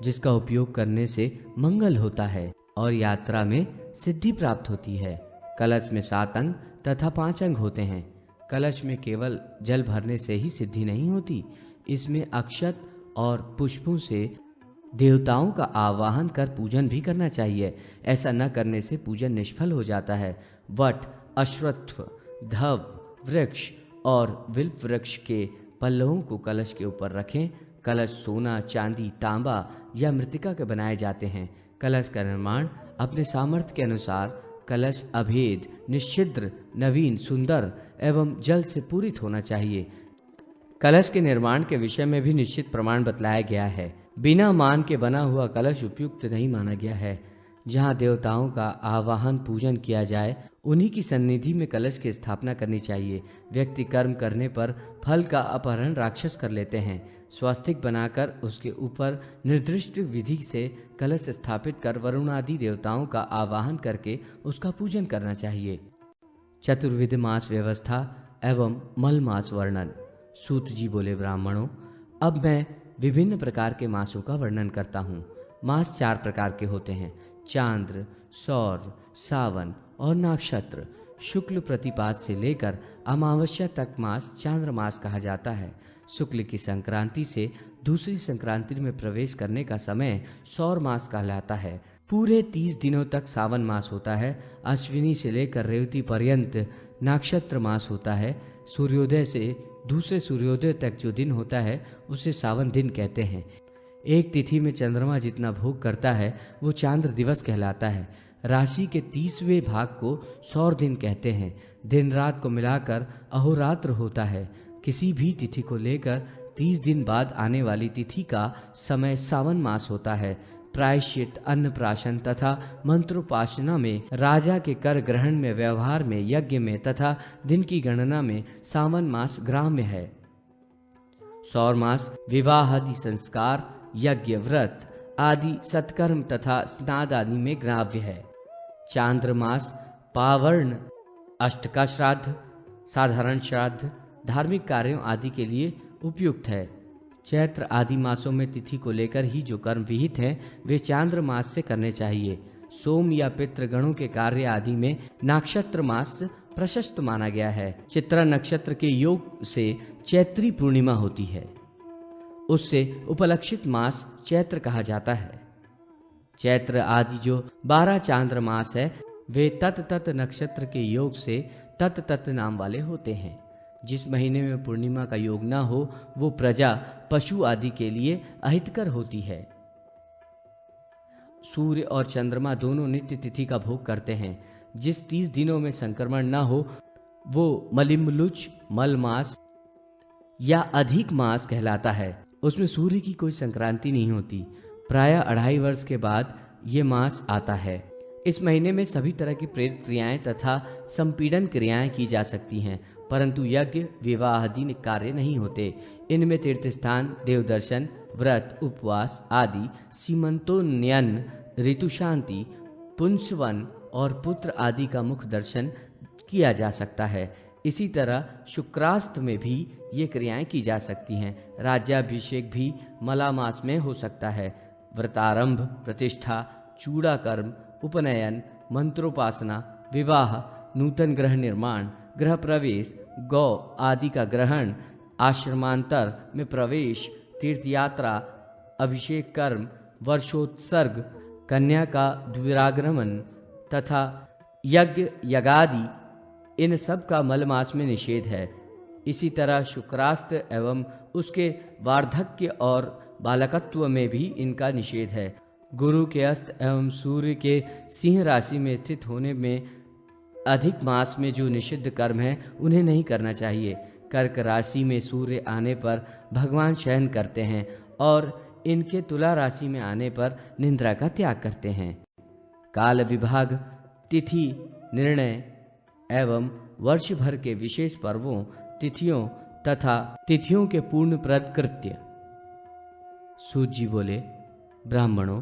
जिसका उपयोग करने से मंगल होता है और यात्रा में सिद्धि प्राप्त होती है। कलश में 7 अंग तथा 5 अंग होते हैं। कलश में केवल जल भरने से ही सिद्धि नहीं होती, इसमें अक्षत और पुष्पों से देवताओं का आवाहन कर पूजन भी करना चाहिए। ऐसा न करने से पूजन निष्फल हो जाता है। वट, अश्वत्थ, धव वृक्ष और विल्प वृक्ष के पल्लवों को कलश के ऊपर रखें। कलश सोना, चांदी, तांबा या मृतिका के बनाए जाते हैं। कलश का निर्माण अपने सामर्थ्य के अनुसार कलश अभेद, निश्चिद्र, नवीन, सुंदर एवं जल से पूरित होना चाहिए। कलश के निर्माण के विषय में भी निश्चित प्रमाण बतलाया गया है। बिना मान के बना हुआ कलश उपयुक्त नहीं माना गया है। जहाँ देवताओं का आवाहन पूजन किया जाए, उन्हीं की सन्निधि में कलश की स्थापना करनी चाहिए। व्यक्ति कर्म करने पर फल का अपहरण राक्षस कर लेते हैं। स्वास्तिक बनाकर उसके ऊपर निर्दिष्ट विधि से कलश स्थापित कर वरुण आदि देवताओं का आवाहन करके उसका पूजन करना चाहिए। चतुर्विध मास व्यवस्था एवं मल मास वर्णन। सूत जी बोले, ब्राह्मणों, अब मैं विभिन्न प्रकार के मासों का वर्णन करता हूँ। मास 4 प्रकार के होते हैं: चांद्र, सौर, सावन और नक्षत्र। शुक्ल प्रतिपाद से लेकर अमावस्या तक मास चांद्र मास कहा जाता है। शुक्ल की संक्रांति से दूसरी संक्रांति में प्रवेश करने का समय सौर मास कहलाता है। पूरे 30 दिनों तक सावन मास होता है। अश्विनी से लेकर रेवती पर्यंत नक्षत्र मास होता है। सूर्योदय से दूसरे सूर्योदय तक जो दिन होता है उसे सावन दिन कहते हैं। एक तिथि में चंद्रमा जितना भोग करता है वो चांद्र दिवस कहलाता है। राशि के 30वें भाग को सौर दिन कहते हैं। दिन रात को मिलाकर अहोरात्र होता है। किसी भी तिथि को लेकर 30 दिन बाद आने वाली तिथि का समय सावन मास होता है। प्रायश्चित, अन्नप्राशन तथा मंत्रोपासना में, राजा के कर ग्रहण में, व्यवहार में, यज्ञ में तथा दिन की गणना में सावन मास ग्राम्य है। सौर मास विवाह आदि संस्कार, यज्ञ, व्रत आदि सत्कर्म तथा स्नाद आदि में ग्राव्य है। चांद्र मास पावर्ण, अष्टका श्राद्ध, साधारण श्राद्ध, धार्मिक कार्यों आदि के लिए उपयुक्त है। चैत्र आदि मासों में तिथि को लेकर ही जो कर्म विहित हैं वे चांद्र मास से करने चाहिए। सोम या पितृगणों के कार्य आदि में नक्षत्र मास प्रशस्त माना गया है। चित्रा नक्षत्र के योग से चैत्री पूर्णिमा होती है, उससे उपलक्षित मास चैत्र कहा जाता है। चैत्र आदि जो 12 चांद्र मास है वे तत् नक्षत्र के योग से तत् नाम वाले होते हैं। जिस महीने में पूर्णिमा का योग न हो वो प्रजा, पशु आदि के लिए अहितकर होती है। सूर्य और चंद्रमा दोनों नित्य तिथि का भोग करते हैं। जिस 30 दिनों में संक्रमण न हो वो मलिम्बुलुच, मल मास या अधिक मास कहलाता है। उसमें सूर्य की कोई संक्रांति नहीं होती। प्रायः 2.5 वर्ष के बाद ये मास आता है। इस महीने में सभी तरह की प्रेरित क्रियाएं तथा संपीड़न क्रियाएं की जा सकती हैं, परंतु यज्ञ, विवाह आदि कार्य नहीं होते। इनमें तीर्थ स्थान, देवदर्शन, व्रत, उपवास आदि, सीमंतोन्नयन, ऋतु शांति, पुंसवन और पुत्र आदि का मुख दर्शन किया जा सकता है। इसी तरह शुक्रास्त में भी ये क्रियाएं की जा सकती हैं। राज्याभिषेक भी मला मास में हो सकता है। व्रतारंभ, प्रतिष्ठा, चूड़ाकर्म, उपनयन, मंत्रोपासना, विवाह, नूतन गृह निर्माण, गृह प्रवेश, गौ आदि का ग्रहण, आश्रमांतर में प्रवेश, तीर्थ यात्रा, अभिषेक कर्म, वर्षोत्सर्ग, कन्या का द्विरागमन तथा यज्ञ, यज्ञादि, इन सब का मल मास में निषेध है। इसी तरह शुक्रास्त एवं उसके वार्धक्य और बालकत्व में भी इनका निषेध है। गुरु के अस्त एवं सूर्य के सिंह राशि में स्थित होने में अधिक मास में जो निषिद्ध कर्म है उन्हें नहीं करना चाहिए। कर्क राशि में सूर्य आने पर भगवान शयन करते हैं और इनके तुला राशि में आने पर निद्रा का त्याग करते हैं। काल विभाग, तिथि निर्णय एवं वर्ष भर के विशेष पर्वों, तिथियों तथा तिथियों के पूर्णप्रद कृत्य। सूत जी बोले, ब्राह्मणों,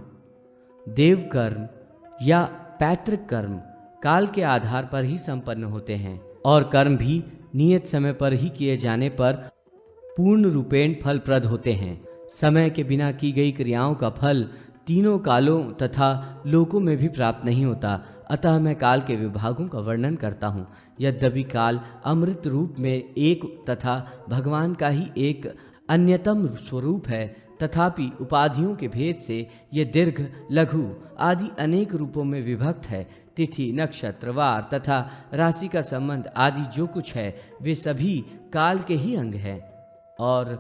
देव कर्म या पैतृक कर्म काल के आधार पर ही संपन्न होते हैं और कर्म भी नियत समय पर ही किए जाने पर पूर्ण रूपेण फलप्रद होते हैं। समय के बिना की गई क्रियाओं का फल तीनों कालों तथा लोकों में भी प्राप्त नहीं होता। अतः मैं काल के विभागों का वर्णन करता हूँ। यद्यपि काल अमृत रूप में एक तथा भगवान का ही एक अन्यतम स्वरूप है, तथापि उपाधियों के भेद से ये दीर्घ, लघु आदि अनेक रूपों में विभक्त है। तिथि, नक्षत्र, वार तथा राशि का संबंध आदि जो कुछ है वे सभी काल के ही अंग हैं और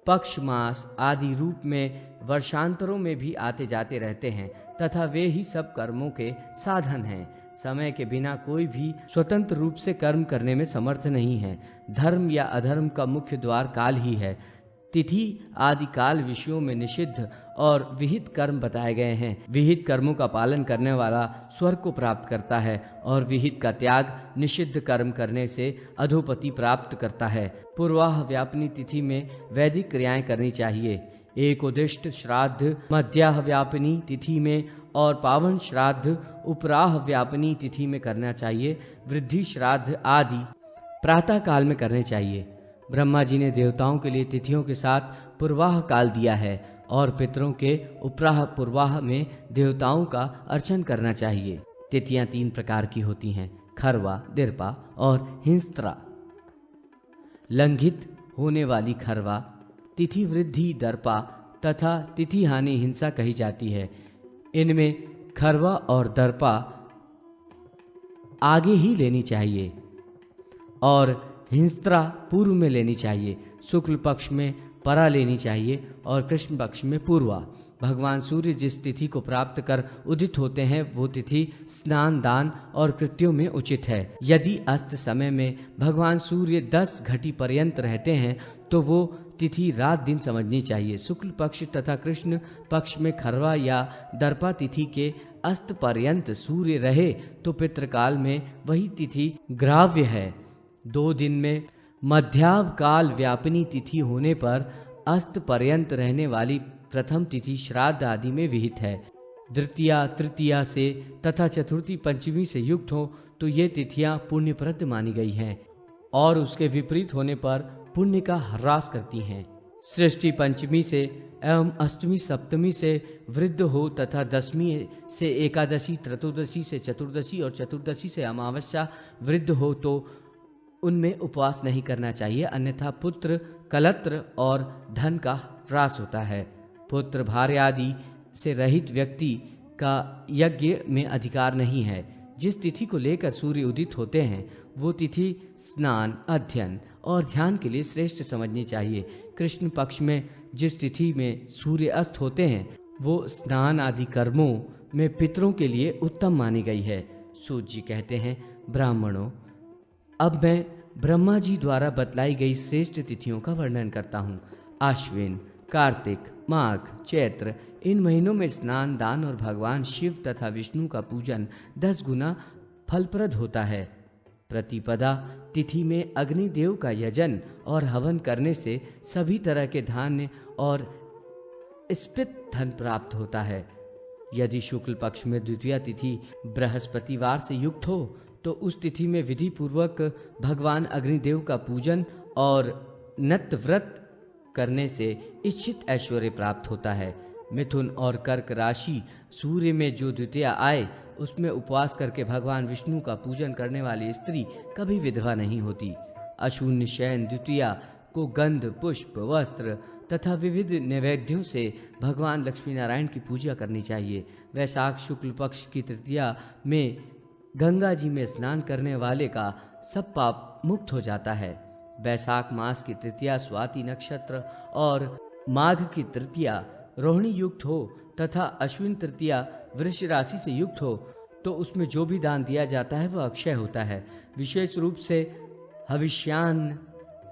पक्ष, मास आदि रूप में वर्षांतरों में भी आते जाते रहते हैं तथा वे ही सब कर्मों के साधन हैं। समय के बिना कोई भी स्वतंत्र रूप से कर्म करने में समर्थ नहीं है। धर्म या अधर्म का मुख्य द्वार काल ही है। तिथि आदि काल विषयों में निषिद्ध और विहित कर्म बताए गए हैं। विहित कर्मों का पालन करने वाला स्वर्ग को प्राप्त करता है और विहित का त्याग निषिद्ध कर्म करने से अधोपति प्राप्त करता है। पूर्वाह व्यापिनी तिथि में वैदिक क्रियाएं करनी चाहिए। एक उदिष्ट श्राद्ध मध्याह व्यापिनी तिथि में और पावन श्राद्ध उपराह व्यापिनी तिथि में करना चाहिए। वृद्धि श्राद्ध आदि प्रातः काल में करने चाहिए। ब्रह्मा जी ने देवताओं के लिए तिथियों के साथ पूर्वाह काल दिया है और पितरों के उपराह पूर्वाह में देवताओं का अर्चन करना चाहिए। तिथियां 3 प्रकार की होती हैं, खरवा, दिरपा और हिंस्त्रा। लंघित होने वाली खरवा, तिथि वृद्धि दर्पा तथा तिथि हानि हिंसा कही जाती है। इनमें खरवा और दर्पा आगे ही लेनी चाहिए और हिंस्त्रा पूर्व में लेनी चाहिए। शुक्ल पक्ष में परा लेनी चाहिए और कृष्ण पक्ष में पूर्वा। भगवान सूर्य जिस तिथि को प्राप्त कर उदित होते हैं वो तिथि स्नान, दान और कृत्यों में उचित है। यदि अस्त समय में भगवान सूर्य 10 घटी पर्यंत रहते हैं तो वो तिथि रात दिन समझनी चाहिए। शुक्ल पक्ष तथा कृष्ण पक्ष में खरवा या दर्पा तिथि के अस्त पर्यंत सूर्य रहे तो पितृकाल में वही तिथि ग्राव्य है। 2 दिन में मध्यावकाल व्यापिनी तिथि होने पर अस्त पर्यंत रहने वाली प्रथम तिथि श्राद्ध आदि में विहित है। द्वितीया, तृतीया से तथा चतुर्थी, पंचमी से युक्त हो तो ये तिथियां पुण्यप्रद मानी गई हैं और उसके विपरीत होने पर पुण्य का ह्रास करती हैं। सृष्टि पंचमी से एवं अष्टमी सप्तमी से वृद्ध हो तथा दशमी से एकादशी, त्रयोदशी से चतुर्दशी और चतुर्दशी से अमावस्या वृद्ध हो तो उनमें उपवास नहीं करना चाहिए, अन्यथा पुत्र, कलत्र और धन का ह्रास होता है। पुत्र, भार्य आदि से रहित व्यक्ति का यज्ञ में अधिकार नहीं है। जिस तिथि को लेकर सूर्य उदित होते हैं वो तिथि स्नान, अध्ययन और ध्यान के लिए श्रेष्ठ समझनी चाहिए। कृष्ण पक्ष में जिस तिथि में सूर्य अस्त होते हैं वो स्नान आदि कर्मों में पितरों के लिए उत्तम मानी गई है। सूत जी कहते हैं, ब्राह्मणों, अब मैं ब्रह्मा जी द्वारा बतलाई गई श्रेष्ठ तिथियों का वर्णन करता हूँ। आश्विन, कार्तिक, माघ, चैत्र, इन महीनों में स्नान, दान और भगवान शिव तथा विष्णु का पूजन 10 गुना फलप्रद होता है। प्रतिपदा तिथि में अग्निदेव का यजन और हवन करने से सभी तरह के धान्य और स्पित धन प्राप्त होता है। यदि शुक्ल पक्ष में द्वितीया तिथि बृहस्पतिवार से युक्त हो तो उस तिथि में विधि पूर्वक भगवान अग्निदेव का पूजन और नत व्रत करने से इच्छित ऐश्वर्य प्राप्त होता है। मिथुन और कर्क राशि सूर्य में जो द्वितीया आए उसमें उपवास करके भगवान विष्णु का पूजन करने वाली स्त्री कभी विधवा नहीं होती। अशून्य शयन द्वितीया को गंध, पुष्प, वस्त्र तथा विविध नैवेद्यों से भगवान लक्ष्मी नारायण की पूजा करनी चाहिए। वैशाख शुक्ल पक्ष की तृतीया में गंगा जी में स्नान करने वाले का सब पाप मुक्त हो जाता है। वैशाख मास की तृतीया स्वाति नक्षत्र और माघ की तृतीया रोहिणी युक्त हो तथा अश्विन तृतीया वृष राशि से युक्त हो तो उसमें जो भी दान दिया जाता है वह अक्षय होता है। विशेष रूप से हविष्यान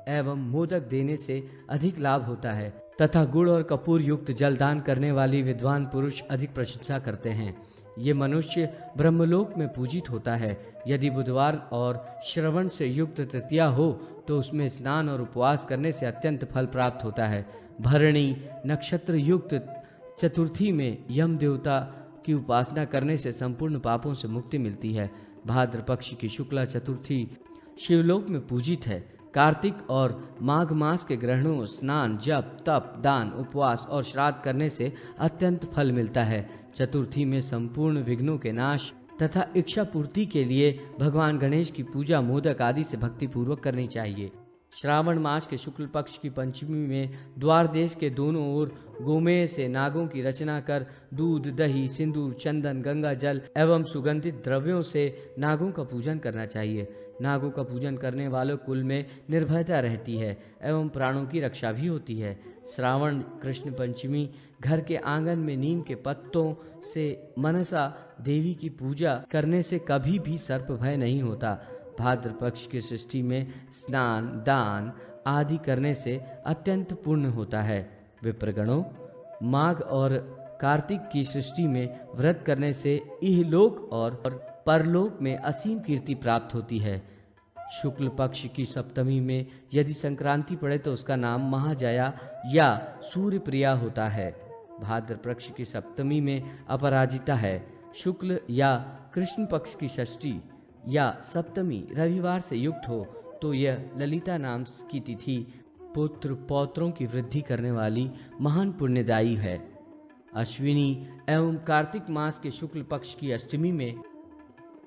एवं मोदक देने से अधिक लाभ होता है तथा गुड़ और कपूर युक्त जल दान करने वाली विद्वान पुरुष अधिक प्रशंसा करते हैं। ये मनुष्य ब्रह्मलोक में पूजित होता है। यदि बुधवार और श्रवण से युक्त तृतीया हो तो उसमें स्नान और उपवास करने से अत्यंत फल प्राप्त होता है। भरणी नक्षत्र युक्त चतुर्थी में यम देवता की उपासना करने से संपूर्ण पापों से मुक्ति मिलती है। भाद्र पक्ष की शुक्ला चतुर्थी शिवलोक में पूजित है। कार्तिक और माघ मास के ग्रहणों स्नान, जप, तप, दान, उपवास और श्राद्ध करने से अत्यंत फल मिलता है। चतुर्थी में संपूर्ण विघ्नों के नाश तथा इच्छा पूर्ति के लिए भगवान गणेश की पूजा मोदक आदि से भक्ति पूर्वक करनी चाहिए। श्रावण मास के शुक्ल पक्ष की पंचमी में द्वार देश के दोनों ओर गोमेय से नागों की रचना कर दूध, दही, सिंदूर, चंदन, गंगा जल एवं सुगंधित द्रव्यों से नागों का पूजन करना चाहिए। नागों का पूजन करने वालों कुल में निर्भयता रहती है एवं प्राणों की रक्षा भी होती है। श्रावण कृष्ण पंचमी घर के आंगन में नीम के पत्तों से मनसा देवी की पूजा करने से कभी भी सर्प भय नहीं होता। भाद्र पक्ष की सृष्टि में स्नान, दान आदि करने से अत्यंत पुण्य होता है। विप्रगणों, माघ और कार्तिक की सृष्टि में व्रत करने से इहलोक और परलोक में असीम कीर्ति प्राप्त होती है। शुक्ल पक्ष की सप्तमी में यदि संक्रांति पड़े तो उसका नाम महाजया या सूर्य प्रिया होता है। भाद्र पक्ष की सप्तमी में अपराजिता है। शुक्ल या कृष्ण पक्ष की षष्ठी या सप्तमी रविवार से युक्त हो तो यह ललिता नाम की तिथि पुत्र पौत्रों की वृद्धि करने वाली महान पुण्यदायी है। अश्विनी एवं कार्तिक मास के शुक्ल पक्ष की अष्टमी में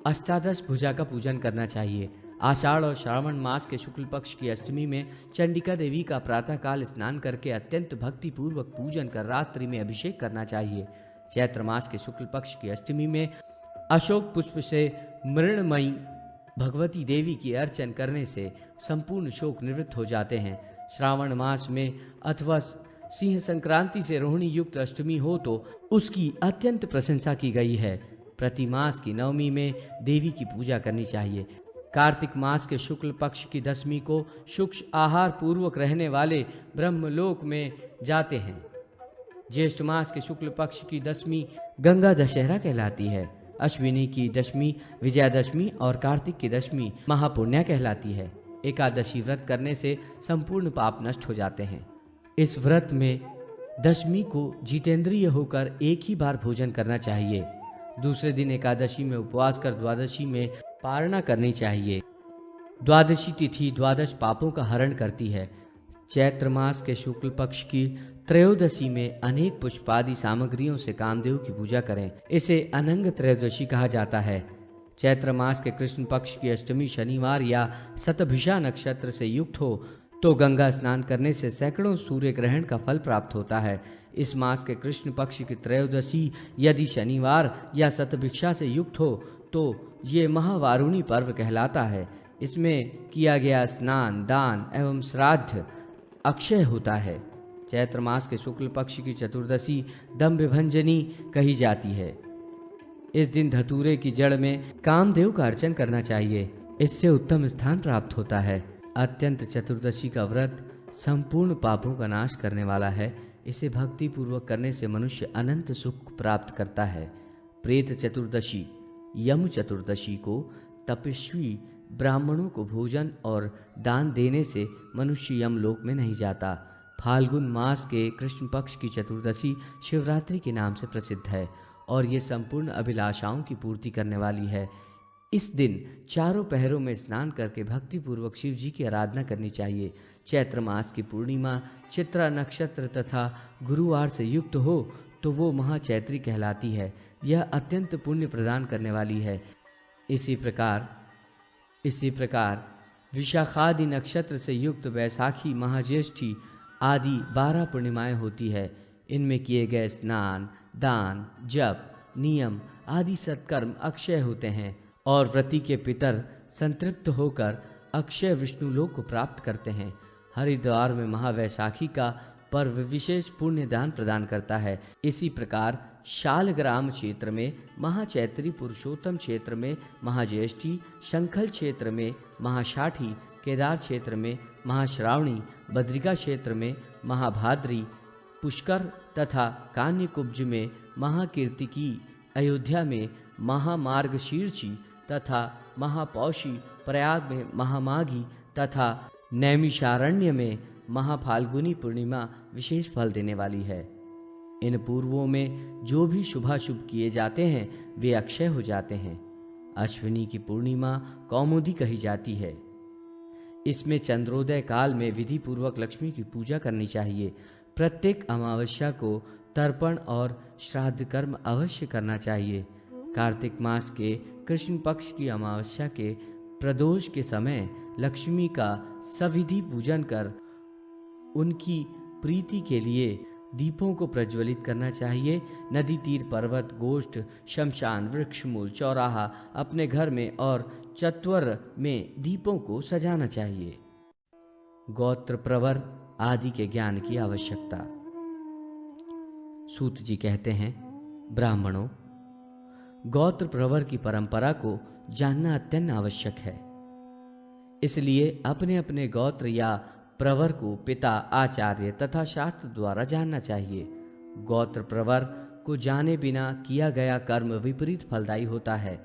अष्टादश भुजा का पूजन करना चाहिए। आषाढ़ और श्रावण मास के शुक्ल पक्ष की अष्टमी में चंडिका देवी का प्रातःकाल स्नान करके अत्यंत भक्ति पूर्वक पूजन कर रात्रि में अभिषेक करना चाहिए। चैत्र मास के शुक्ल पक्ष की अष्टमी में अशोक पुष्प से मृणमयी भगवती देवी की अर्चन करने से संपूर्ण शोक निवृत्त हो जाते हैं। श्रावण मास में अथवा सिंह संक्रांति से रोहिणी युक्त अष्टमी हो तो उसकी अत्यंत प्रशंसा की गई है। प्रति मास की नवमी में देवी की पूजा करनी चाहिए। कार्तिक मास के शुक्ल पक्ष की दशमी को सूक्ष्म आहार पूर्वक रहने वाले ब्रह्मलोक में जाते हैं। ज्येष्ठ मास के शुक्ल पक्ष की दशमी गंगा दशहरा कहलाती है। अश्विनी की दशमी विजयादशमी और कार्तिक की दशमी महापुण्य कहलाती है। एकादशी व्रत करने से संपूर्ण पाप नष्ट हो जाते हैं। इस व्रत में दशमी को जितेंद्रिय होकर एक ही बार भोजन करना चाहिए। दूसरे दिन एकादशी में उपवास कर द्वादशी में पारणा करनी चाहिए। द्वादशी तिथि द्वादश पापों का हरण करती है। चैत्र मास के शुक्ल पक्ष की त्रयोदशी में अनेक पुष्पादि सामग्रियों से कामदेव की पूजा करें। इसे अनंग त्रयोदशी कहा जाता है। चैत्र मास के कृष्ण पक्ष की अष्टमी शनिवार या शतभिषा नक्षत्र से युक्त हो तो गंगा स्नान करने से सैकड़ों सूर्य ग्रहण का फल प्राप्त होता है। इस मास के कृष्ण पक्ष की त्रयोदशी यदि शनिवार या शतभिषा से युक्त हो तो ये महावारुणी पर्व कहलाता है। इसमें किया गया स्नान, दान एवं श्राद्ध अक्षय होता है। चैत्र मास के शुक्ल पक्ष की चतुर्दशी दंभभंजनी कही जाती है। इस दिन धतूरे की जड़ में कामदेव का अर्चन करना चाहिए। इससे उत्तम स्थान प्राप्त होता है। अत्यंत चतुर्दशी का व्रत संपूर्ण पापों का नाश करने वाला है। इसे भक्ति पूर्वक करने से मनुष्य अनंत सुख प्राप्त करता है। प्रेत चतुर्दशी यम चतुर्दशी को तपस्वी ब्राह्मणों को भोजन और दान देने से मनुष्य यमलोक में नहीं जाता। फाल्गुन मास के कृष्ण पक्ष की चतुर्दशी शिवरात्रि के नाम से प्रसिद्ध है और ये संपूर्ण अभिलाषाओं की पूर्ति करने वाली है। इस दिन चारों पहरों में स्नान करके भक्ति पूर्वक शिव जी की आराधना करनी चाहिए। चैत्र मास की पूर्णिमा चित्रा नक्षत्र तथा गुरुवार से युक्त हो तो वो महाचैत्री कहलाती है। यह अत्यंत पुण्य प्रदान करने वाली है। इसी प्रकार विशाखादि नक्षत्र से युक्त वैसाखी, महाज्येष्ठी आदि 12 पूर्णिमाएं होती है। इनमें किए गए स्नान, दान, जप, नियम आदि सत्कर्म अक्षय होते हैं और व्रती के पितर संतृप्त होकर अक्षय विष्णुलोक को प्राप्त करते हैं। हरिद्वार में महावैसाखी का पर्व विशेष पुण्य दान प्रदान करता है। इसी प्रकार शालग्राम क्षेत्र में महाचैत्री, पुरुषोत्तम क्षेत्र में महाज्येष्ठी, शंखल क्षेत्र में महाषाठी केदार क्षेत्र में महाश्रावणी, बद्रिका क्षेत्र में महाभाद्री, पुष्कर तथा कान्यकुब्ज में महाकीर्तिकी, अयोध्या में महामार्गशीर्षी तथा महापौषी, प्रयाग में महामाघी तथा नैमिषारण्य में महाफाल्गुनी पूर्णिमा विशेष फल देने वाली है। इन पूर्वों में जो भी शुभाशुभ किए जाते हैं वे अक्षय हो जाते हैं। अश्विनी की पूर्णिमा कौमुदी कही जाती है। इसमें चंद्रोदय काल में विधि पूर्वक लक्ष्मी की पूजा करनी चाहिए। प्रत्येक अमावस्या को तर्पण और श्राद्ध कर्म अवश्य करना चाहिए। कार्तिक मास के कृष्ण पक्ष की अमावस्या के प्रदोष के समय लक्ष्मी का सविधि पूजन कर उनकी प्रीति के लिए दीपों को प्रज्वलित करना चाहिए। नदी तीर, पर्वत, गोष्ठ, शमशान, वृक्ष मूल, चौराहा, अपने घर में और चत्वर में दीपों को सजाना चाहिए। गोत्र प्रवर आदि के ज्ञान की आवश्यकता। सूत जी कहते हैं, ब्राह्मणों, गोत्र प्रवर की परंपरा को जानना अत्यंत आवश्यक है। इसलिए अपने अपने गोत्र या प्रवर को पिता, आचार्य तथा शास्त्र द्वारा जानना चाहिए। गोत्र प्रवर को जाने बिना किया गया कर्म विपरीत फलदायी होता है।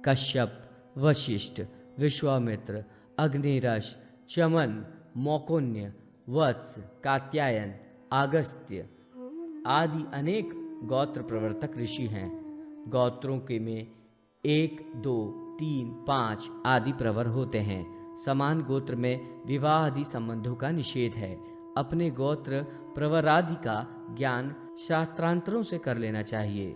कश्यप, वशिष्ठ, विश्वामित्र, अग्निरश, चमन, मौकोन्य, वत्स, कात्यायन, आगस्त्य आदि अनेक गोत्र प्रवर्तक ऋषि हैं। गोत्रों के में 1, 2, 3, 5 आदि प्रवर होते हैं। समान गोत्र में विवाह आदि संबंधों का निषेध है। अपने गोत्र प्रवरादि का ज्ञान शास्त्रांतरों से कर लेना चाहिए।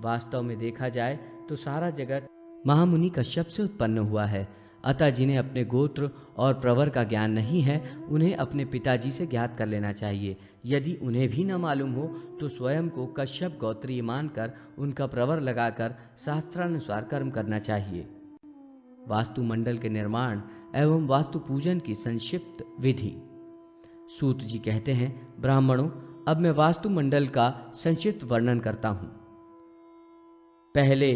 वास्तव में देखा जाए तो सारा जगत महामुनि कश्यप से उत्पन्न हुआ है। अतः जिन्हें अपने गोत्र और प्रवर का ज्ञान नहीं है उन्हें अपने पिताजी से ज्ञात कर लेना चाहिए। यदि उन्हें भी न मालूम हो तो स्वयं को कश्यप गोत्रीय मानकर उनका प्रवर लगाकर शास्त्रानुसार कर्म करना चाहिए। वास्तुमंडल के निर्माण एवं वास्तु पूजन की संक्षिप्त विधि। सूत जी कहते हैं, ब्राह्मणों, अब मैं वास्तुमंडल का संक्षिप्त वर्णन करता हूं। पहले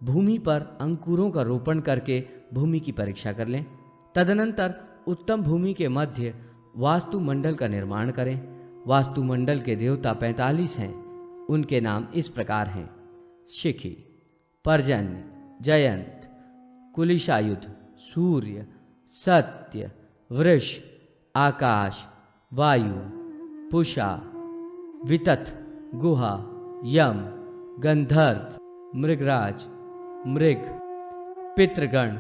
भूमि पर अंकुरों का रोपण करके भूमि की परीक्षा कर लें। तदनंतर उत्तम भूमि के मध्य वास्तुमंडल का निर्माण करें। वास्तुमंडल के देवता 45 हैं। उनके नाम इस प्रकार हैं: शिखी, पर्जन्य, जयंत, कुलिशायुध, सूर्य, सत्य, वृष, आकाश, वायु, पुषा, वितथ, गुहा, यम, गंधर्व, मृगराज, मृग, पितृगण,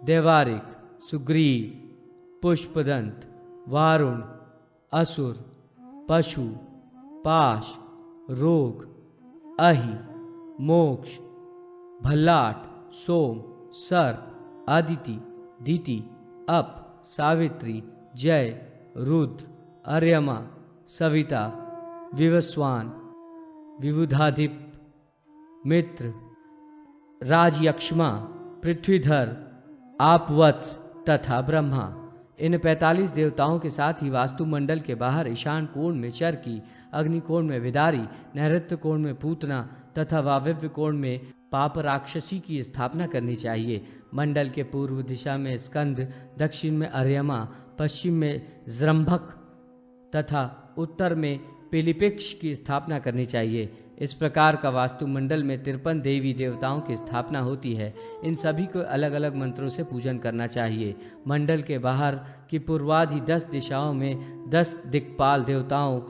देवारिक, सुग्रीव, पुष्पदंत, वारुण, असुर, पशु, पाश, रोग, अहि, मोक्ष, भल्लाट, सोम, सर्प, अदिति, दिति, अप, सावित्री, जय, रुद्र, अर्यमा, सविता, विवस्वान, विबुधाधिप, मित्र, राजयक्ष्मा, पृथ्वीधर, आपवत्स तथा ब्रह्मा। इन 45 देवताओं के साथ ही वास्तुमंडल के बाहर ईशान कोण में चरकी, अग्निकोण में विदारी, नैऋत्य कोण में पूतना तथा वायव्य कोण में पाप राक्षसी की स्थापना करनी चाहिए। मंडल के पूर्व दिशा में स्कंद, दक्षिण में अर्यमा, पश्चिम में जृंभक तथा उत्तर में पिलिपिक्ष की स्थापना करनी चाहिए। इस प्रकार का वास्तुमंडल में 53 देवी देवताओं की स्थापना होती है। इन सभी को अलग अलग मंत्रों से पूजन करना चाहिए। मंडल के बाहर की पूर्वाधि 10 दिशाओं में 10 दिक्पाल देवताओं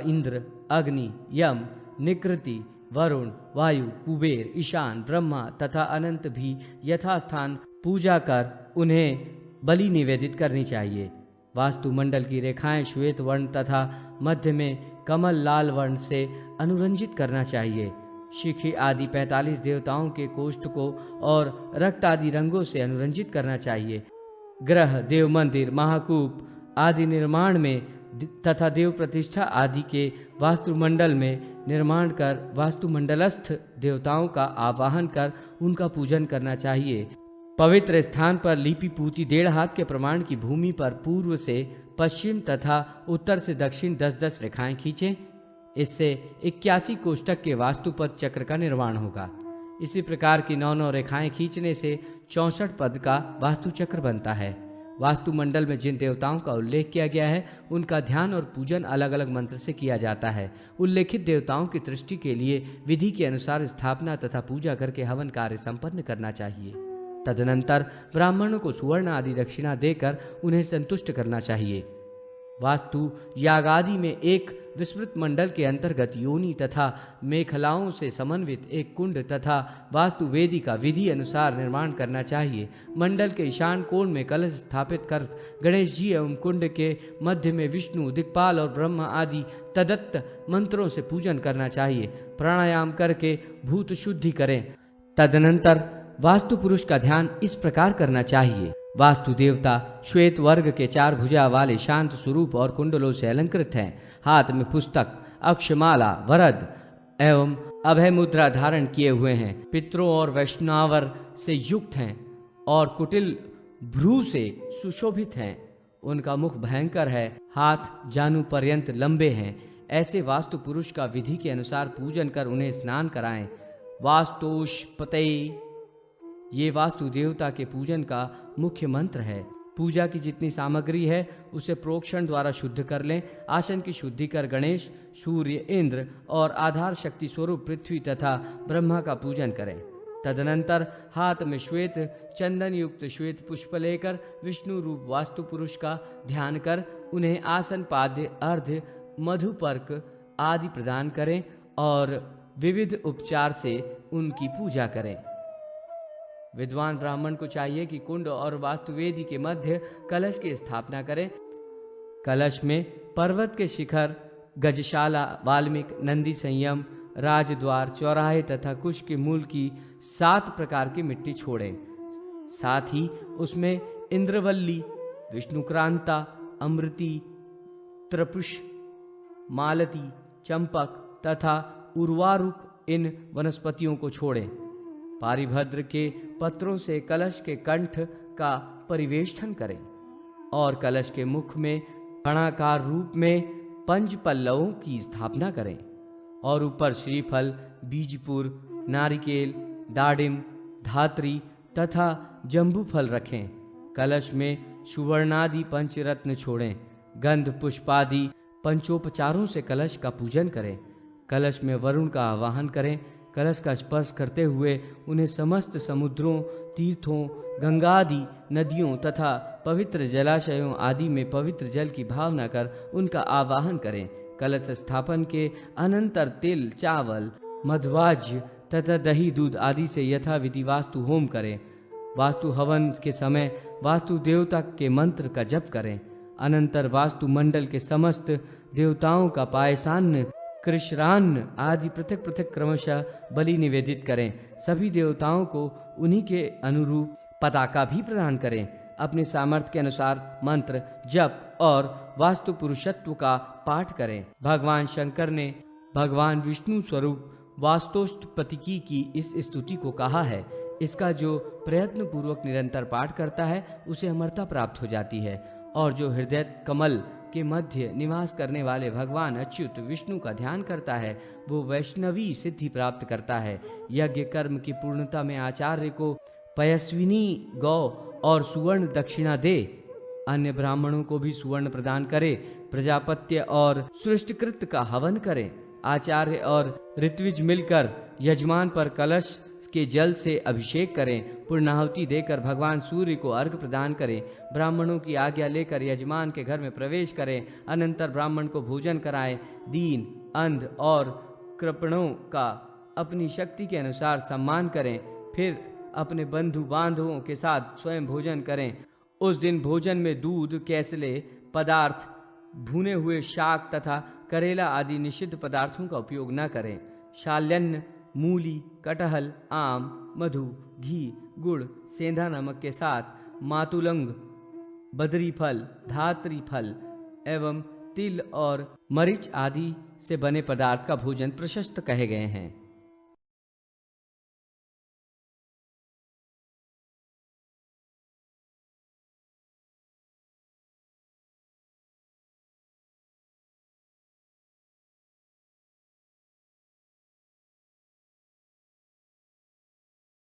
इंद्र, अग्नि, यम, निकृति, वरुण, वायु, कुबेर, ईशान, ब्रह्मा तथा अनंत भी यथास्थान पूजा कर उन्हें बलि निवेदित करनी चाहिए। वास्तुमंडल की रेखाएं श्वेत वर्ण तथा मध्य में कमल लाल वर्ण से अनुरंजित करना चाहिए। शिखी आदि 45 देवताओं के कोष्ठ को और रक्त आदि रंगों से अनुरंजित करना चाहिए। ग्रह, देव मंदिर, महाकूप आदि निर्माण में तथा देव प्रतिष्ठा आदि के वास्तुमंडल में निर्माण कर वास्तुमंडलस्थ देवताओं का आवाहन कर उनका पूजन करना चाहिए। पवित्र स्थान पर लिपि पूती 1.5 हाथ के प्रमाण की भूमि पर पूर्व से पश्चिम तथा उत्तर से दक्षिण 10-10 रेखाएं खींचें। इससे 81 कोष्ठक के वास्तुपद चक्र का निर्माण होगा। इसी प्रकार की 9-9 रेखाएं खींचने से 64 पद का वास्तु चक्र बनता है। वास्तुमंडल में जिन देवताओं का उल्लेख किया गया है उनका ध्यान और पूजन अलग अलग मंत्र से किया जाता है। उल्लेखित देवताओं की दृष्टि के लिए विधि के अनुसार स्थापना तथा पूजा करके हवन कार्य संपन्न करना चाहिए। तदनंतर ब्राह्मणों को सुवर्ण आदि दक्षिणा देकर उन्हें संतुष्ट करना चाहिए। वास्तु यागादि में एक विस्तृत मंडल के अंतर्गत योनि तथा मेखलाओं से समन्वित एक कुंड तथा वास्तु वेदी का विधि अनुसार निर्माण करना चाहिए। मंडल के ईशान कोण में कलश स्थापित कर गणेश जी एवं कुंड के मध्य में विष्णु, दिक्पाल और ब्रह्मा आदि तदत्त मंत्रों से पूजन करना चाहिए। प्राणायाम करके भूत शुद्धि करें। तदनंतर वास्तु पुरुष का ध्यान इस प्रकार करना चाहिए। वास्तु देवता श्वेत वर्ग के 4 भुजा वाले शांत स्वरूप और कुंडलों से अलंकृत हैं। हाथ में पुस्तक, अक्षमाला, वरद एवं अभय मुद्रा धारण किए हुए हैं। पितरों और वैष्णवावर से युक्त हैं और कुटिल भ्रू से सुशोभित हैं। उनका मुख भयंकर है, हाथ जानु पर्यंत लंबे हैं। ऐसे वास्तु पुरुष का विधि के अनुसार पूजन कर उन्हें स्नान कराएं। वास्तुष्पते ये वास्तु देवता के पूजन का मुख्य मंत्र है। पूजा की जितनी सामग्री है उसे प्रोक्षण द्वारा शुद्ध कर लें। आसन की शुद्धि कर गणेश, सूर्य, इंद्र और आधार शक्ति स्वरूप पृथ्वी तथा ब्रह्मा का पूजन करें। तदनंतर हाथ में श्वेत चंदन युक्त श्वेत पुष्प लेकर विष्णु रूप वास्तु पुरुष का ध्यान कर उन्हें आसन, पाद्य, अर्घ्य, मधुपर्क आदि प्रदान करें और विविध उपचार से उनकी पूजा करें। विद्वान ब्राह्मण को चाहिए कि कुंड और वास्तुवेदी के मध्य कलश की स्थापना करें। कलश में पर्वत के शिखर, गजशाला, वाल्मीकि, नंदी संयम, राजद्वार, चौराहे तथा कुश के मूल की 7 प्रकार की मिट्टी छोड़ें। साथ ही उसमें इंद्रवल्ली, विष्णुक्रांता, अमृति, त्रपुष, मालती, चंपक तथा उर्वारुक इन वनस्पतियों को छोड़ें। पारिभद्र के पत्रों से कलश के कंठ का परिवेष्टन करें और कलश के मुख में कणाकार रूप में 5 पल्लवों की स्थापना करें और ऊपर श्रीफल, बीजपुर, नारिकेल, दाडिम, धात्री तथा जम्बू फल रखें। कलश में सुवर्णादि 5 रत्न छोड़ें। गंध पुष्पादि पंचोपचारों से कलश का पूजन करें। कलश में वरुण का आवाहन करें। कलश का स्पर्श करते हुए उन्हें समस्त समुद्रों, तीर्थों, गंगा आदि नदियों तथा पवित्र जलाशयों आदि में पवित्र जल की भावना कर उनका आवाहन करें। कलश स्थापन के अनंतर तिल, चावल, मध्वाज्य तथा दही, दूध आदि से यथाविधि वास्तु होम करें। वास्तु हवन के समय वास्तु देवता के मंत्र का जप करें। अनंतर वास्तु मंडल के समस्त देवताओं का पायसान्न, कृष्णान्न आदि पृथक पृथक क्रमशः बलि निवेदित करें। सभी देवताओं को उन्हीं के अनुरूप पताका भी प्रदान करें। अपने सामर्थ्य के अनुसार मंत्र, जप और वास्तु पुरुषत्व का पाठ करें। भगवान शंकर ने भगवान विष्णु स्वरूप वास्तुस्तुति की इस स्तुति को कहा है। इसका जो प्रयत्न पूर्वक निरंतर पाठ करता है उसे अमरता प्राप्त हो जाती है और जो हृदय कमल के मध्य निवास करने वाले भगवान अच्युत विष्णु का ध्यान करता है वो वैष्णवी सिद्धि प्राप्त करता है। यज्ञ कर्म की पूर्णता में आचार्य को पयस्विनी गौ और सुवर्ण दक्षिणा दे। अन्य ब्राह्मणों को भी सुवर्ण प्रदान करे। प्रजापत्य और सृष्टिकृत का हवन करें। आचार्य और ऋत्विज मिलकर यजमान पर कलश के जल से अभिषेक करें। पूर्णाहुति देकर भगवान सूर्य को अर्घ प्रदान करें। ब्राह्मणों की आज्ञा लेकर यजमान के घर में प्रवेश करें। अनंतर ब्राह्मण को भोजन कराएं। दीन, अंध और कृपणों का अपनी शक्ति के अनुसार सम्मान करें। फिर अपने बंधु बांधवों के साथ स्वयं भोजन करें। उस दिन भोजन में दूध, कैसले पदार्थ, भुने हुए शाक तथा करेला आदि निषिद्ध पदार्थों का उपयोग न करें। शाल्यन्न, मूली, कटहल, आम, मधु, घी, गुड़, सेंधा नमक के साथ मातुलंग, बदरी फल, धात्री फल एवं तिल और मरीच आदि से बने पदार्थ का भोजन प्रशस्त कहे गए हैं।